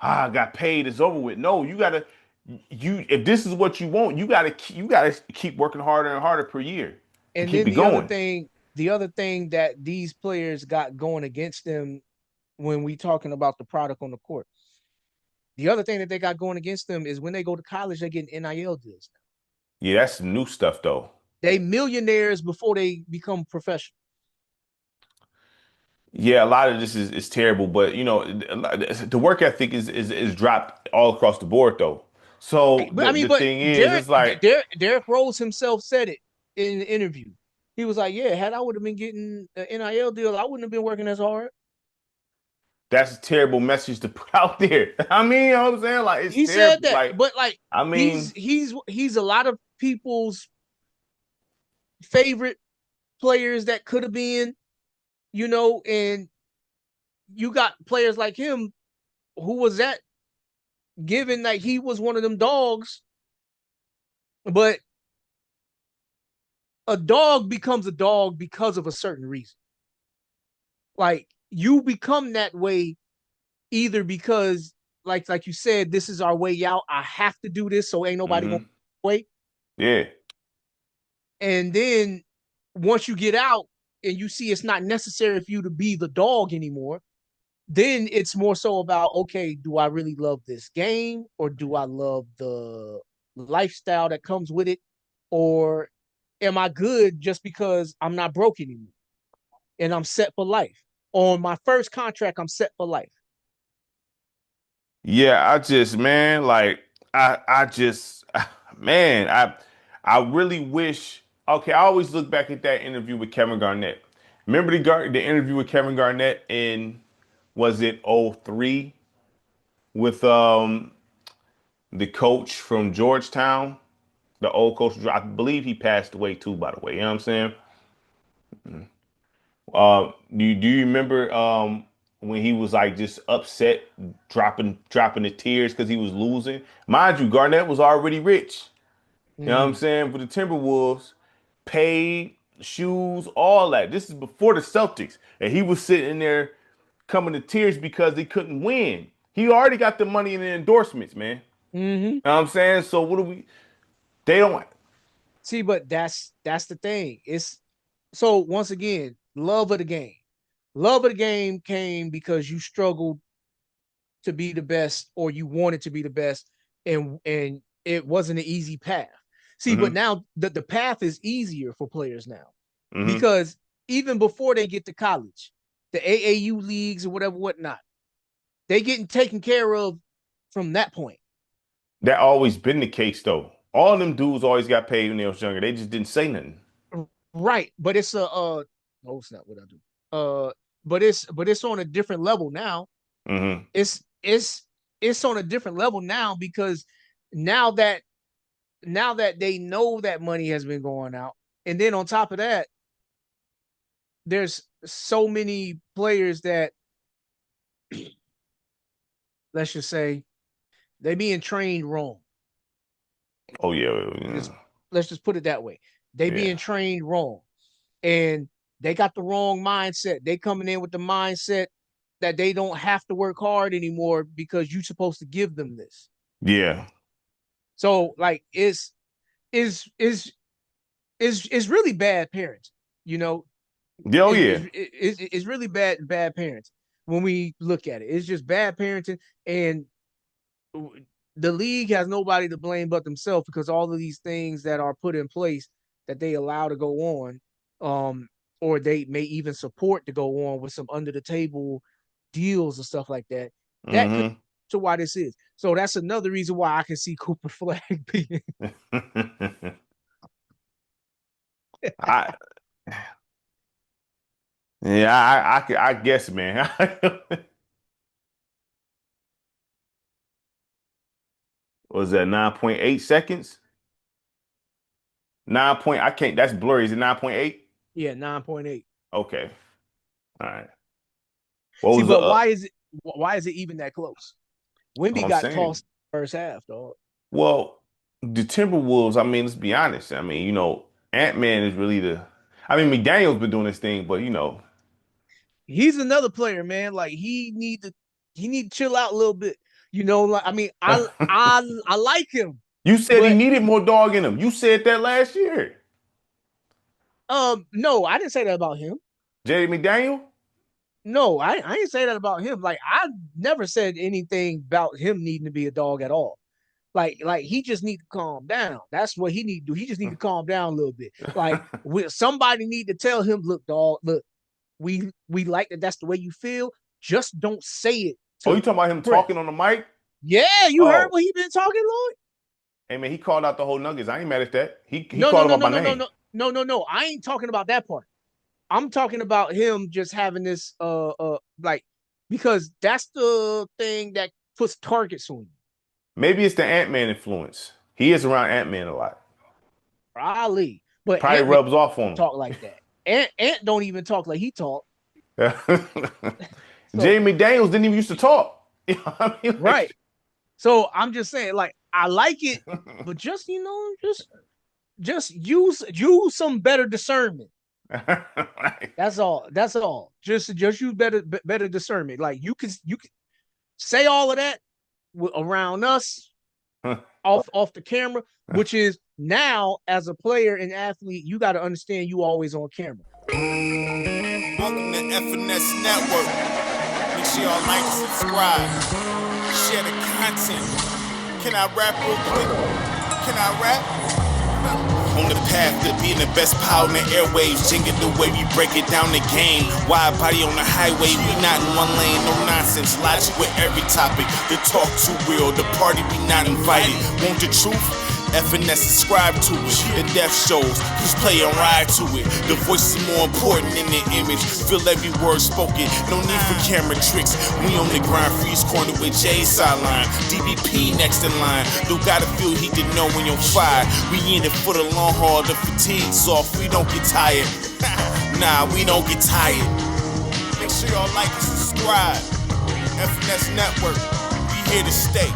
I got paid. It's over with. No, you gotta. You if this is what you want, you gotta keep working harder and harder per year to And keep then it going. the other thing that these players got going against them when we talking about the product on the court. The other thing that they got going against them is when they go to college, they get NIL deals. Yeah, that's some new stuff though. They millionaires before they become professional. Yeah, a lot of this is terrible, but the work ethic is dropped all across the board though. So But I the mean, the but thing is, it's like Derek Rose himself said it in the interview. He was like, "Yeah, had I would have been getting an NIL deal, I wouldn't have been working as hard." that's a terrible message to put out there. I mean, you know what I'm saying? Like it's He said terrible. that, Like, but like I mean, he's a lot of people's favorite players that could have been, and you got players like him who was that given like he was one of them dogs, but a dog becomes a dog because of a certain reason. Like you become that way either because like you said, this is our way out. I have to do this, so ain't nobody gonna hmm wait. yeah. And then once you get out and you see it's not necessary for you to be the dog anymore, then it's more so about, okay, do I really love this game or do I love the lifestyle that comes with it? Or am I good just because I'm not broke anymore and I'm set for life? On my first contract, I'm set for life. Yeah, I just, man, like I just man, I really wish. Okay, I always look back at that interview with Kevin Garnett. Remember the interview with Kevin Garnett in, was it '03, with the coach from Georgetown, the old coach. I believe he passed away too, by the way. You know what I'm saying? Do you remember when he was like just upset, dropping the tears because he was losing? Mind you, Garnett was already rich. You know what I'm Mm-hmm. saying? For the Timberwolves, paid, shoes, all that. This is before the Celtics. And he was sitting there coming to tears because he couldn't win. He already got the money and the endorsements, man. Mm-hmm. You know what I'm saying? So what do we, they don't. See, but that's the thing. It's so once again, love of the game. Love of the game came because you struggled to be the best or you wanted to be the best, and it wasn't an easy path. See, but Mm-hmm. now the path is easier for players now Mm-hmm. because even before they get to college, the AAU leagues or whatever, whatnot, they getting taken care of from that point. That always been the case though. All of them dudes always got paid when they was younger. They just didn't say nothing. Right. But it's a no, it's not what I do. But it's on a different level now. Mm-hmm. It's on a different level now because now that now that they know that money has been going out, and then on top of that, there's so many players that let's just say they being trained wrong. Oh yeah, Just yeah. let's just put it that way. They Yeah. being trained wrong, and they got the wrong mindset. They coming in with the mindset that they don't have to work hard anymore because you're supposed to give them this. Yeah. So like is is is really bad parents. You know, Yeah, oh yeah. it's really bad parents when we look at it. It's just bad parenting, and the league has nobody to blame but themselves because all of these things that are put in place that they allow to go on, or they may even support to go on with some under the table deals and stuff like that. That could Mm-hmm. to why this is. So that's another reason why I can see Cooper Flag being. I yeah, I guess, man. Was that 9.8 seconds? 9 point, I can't, that's blurry. Is it 9.8? Yeah, 9.8. Okay. All right. What See, was the but why is it even that close? Wimby I'm got saying? tossed first half, dog. Well, the Timberwolves, I mean, let's be honest. I mean, Ant-Man is really I mean, McDaniel's been doing this thing, but He's another player, man. Like he need to chill out a little bit. Like I mean, I like him, you said he but needed more dog in him. You said that last year. no, I didn't say that about him. Jerry McDaniel? No, I didn't say that about him. Like I never said anything about him needing to be a dog at all. Like he just need to calm down. That's what he need to do. He just need to calm down a little bit. Like somebody need to tell him, look, dog, look, we like that. That's the way you feel. Just don't say it Oh, you to talking about him press. talking on the mic? Yeah, you heard Oh, what he been talking, Lloyd? hey man, he called out the whole Nuggets. I ain't mad at that. He No, no, called him no, out no, by no, no, name. no, no. I ain't talking about that part. I'm talking about him just having this like because that's the thing that puts targets on you. Maybe it's the Ant-Man influence. He is around Ant-Man a lot. Ali. But Probably Ant Man rubs off on talk like that. Ant don't even talk like he talk. him. So Jamie Daniels didn't even used to talk. I mean, right. So I'm just saying, like, I like it, but just just use some better discernment. right. That's all. That's all. Just use better discernment. Like you can say all of that around us off the camera, which is now as a player and athlete, you got to understand you always on camera. Welcome to FNS Network. Make sure y'all like, subscribe, share the content. Can I rap real quick? Can I rap? On the path to being the best power in the airwaves, jingling the way we break it down the game. Wide body on the highway, we not in one lane, no nonsense. Logic with every topic. The talk too real, the party we not invited. Want the truth? FNS subscribe to it. The death shows, who's play and ride to it. The voice is more important than the image. Feel every word spoken, no need for camera tricks. We on the grind, freeze corner with Jay sideline. DBP next in line. You gotta feel he did know when you're fired. We in it for the long haul, the fatigue's off. We don't get tired. Nah, we don't get tired. Make sure y'all like and subscribe. FNS Network, we here to stay.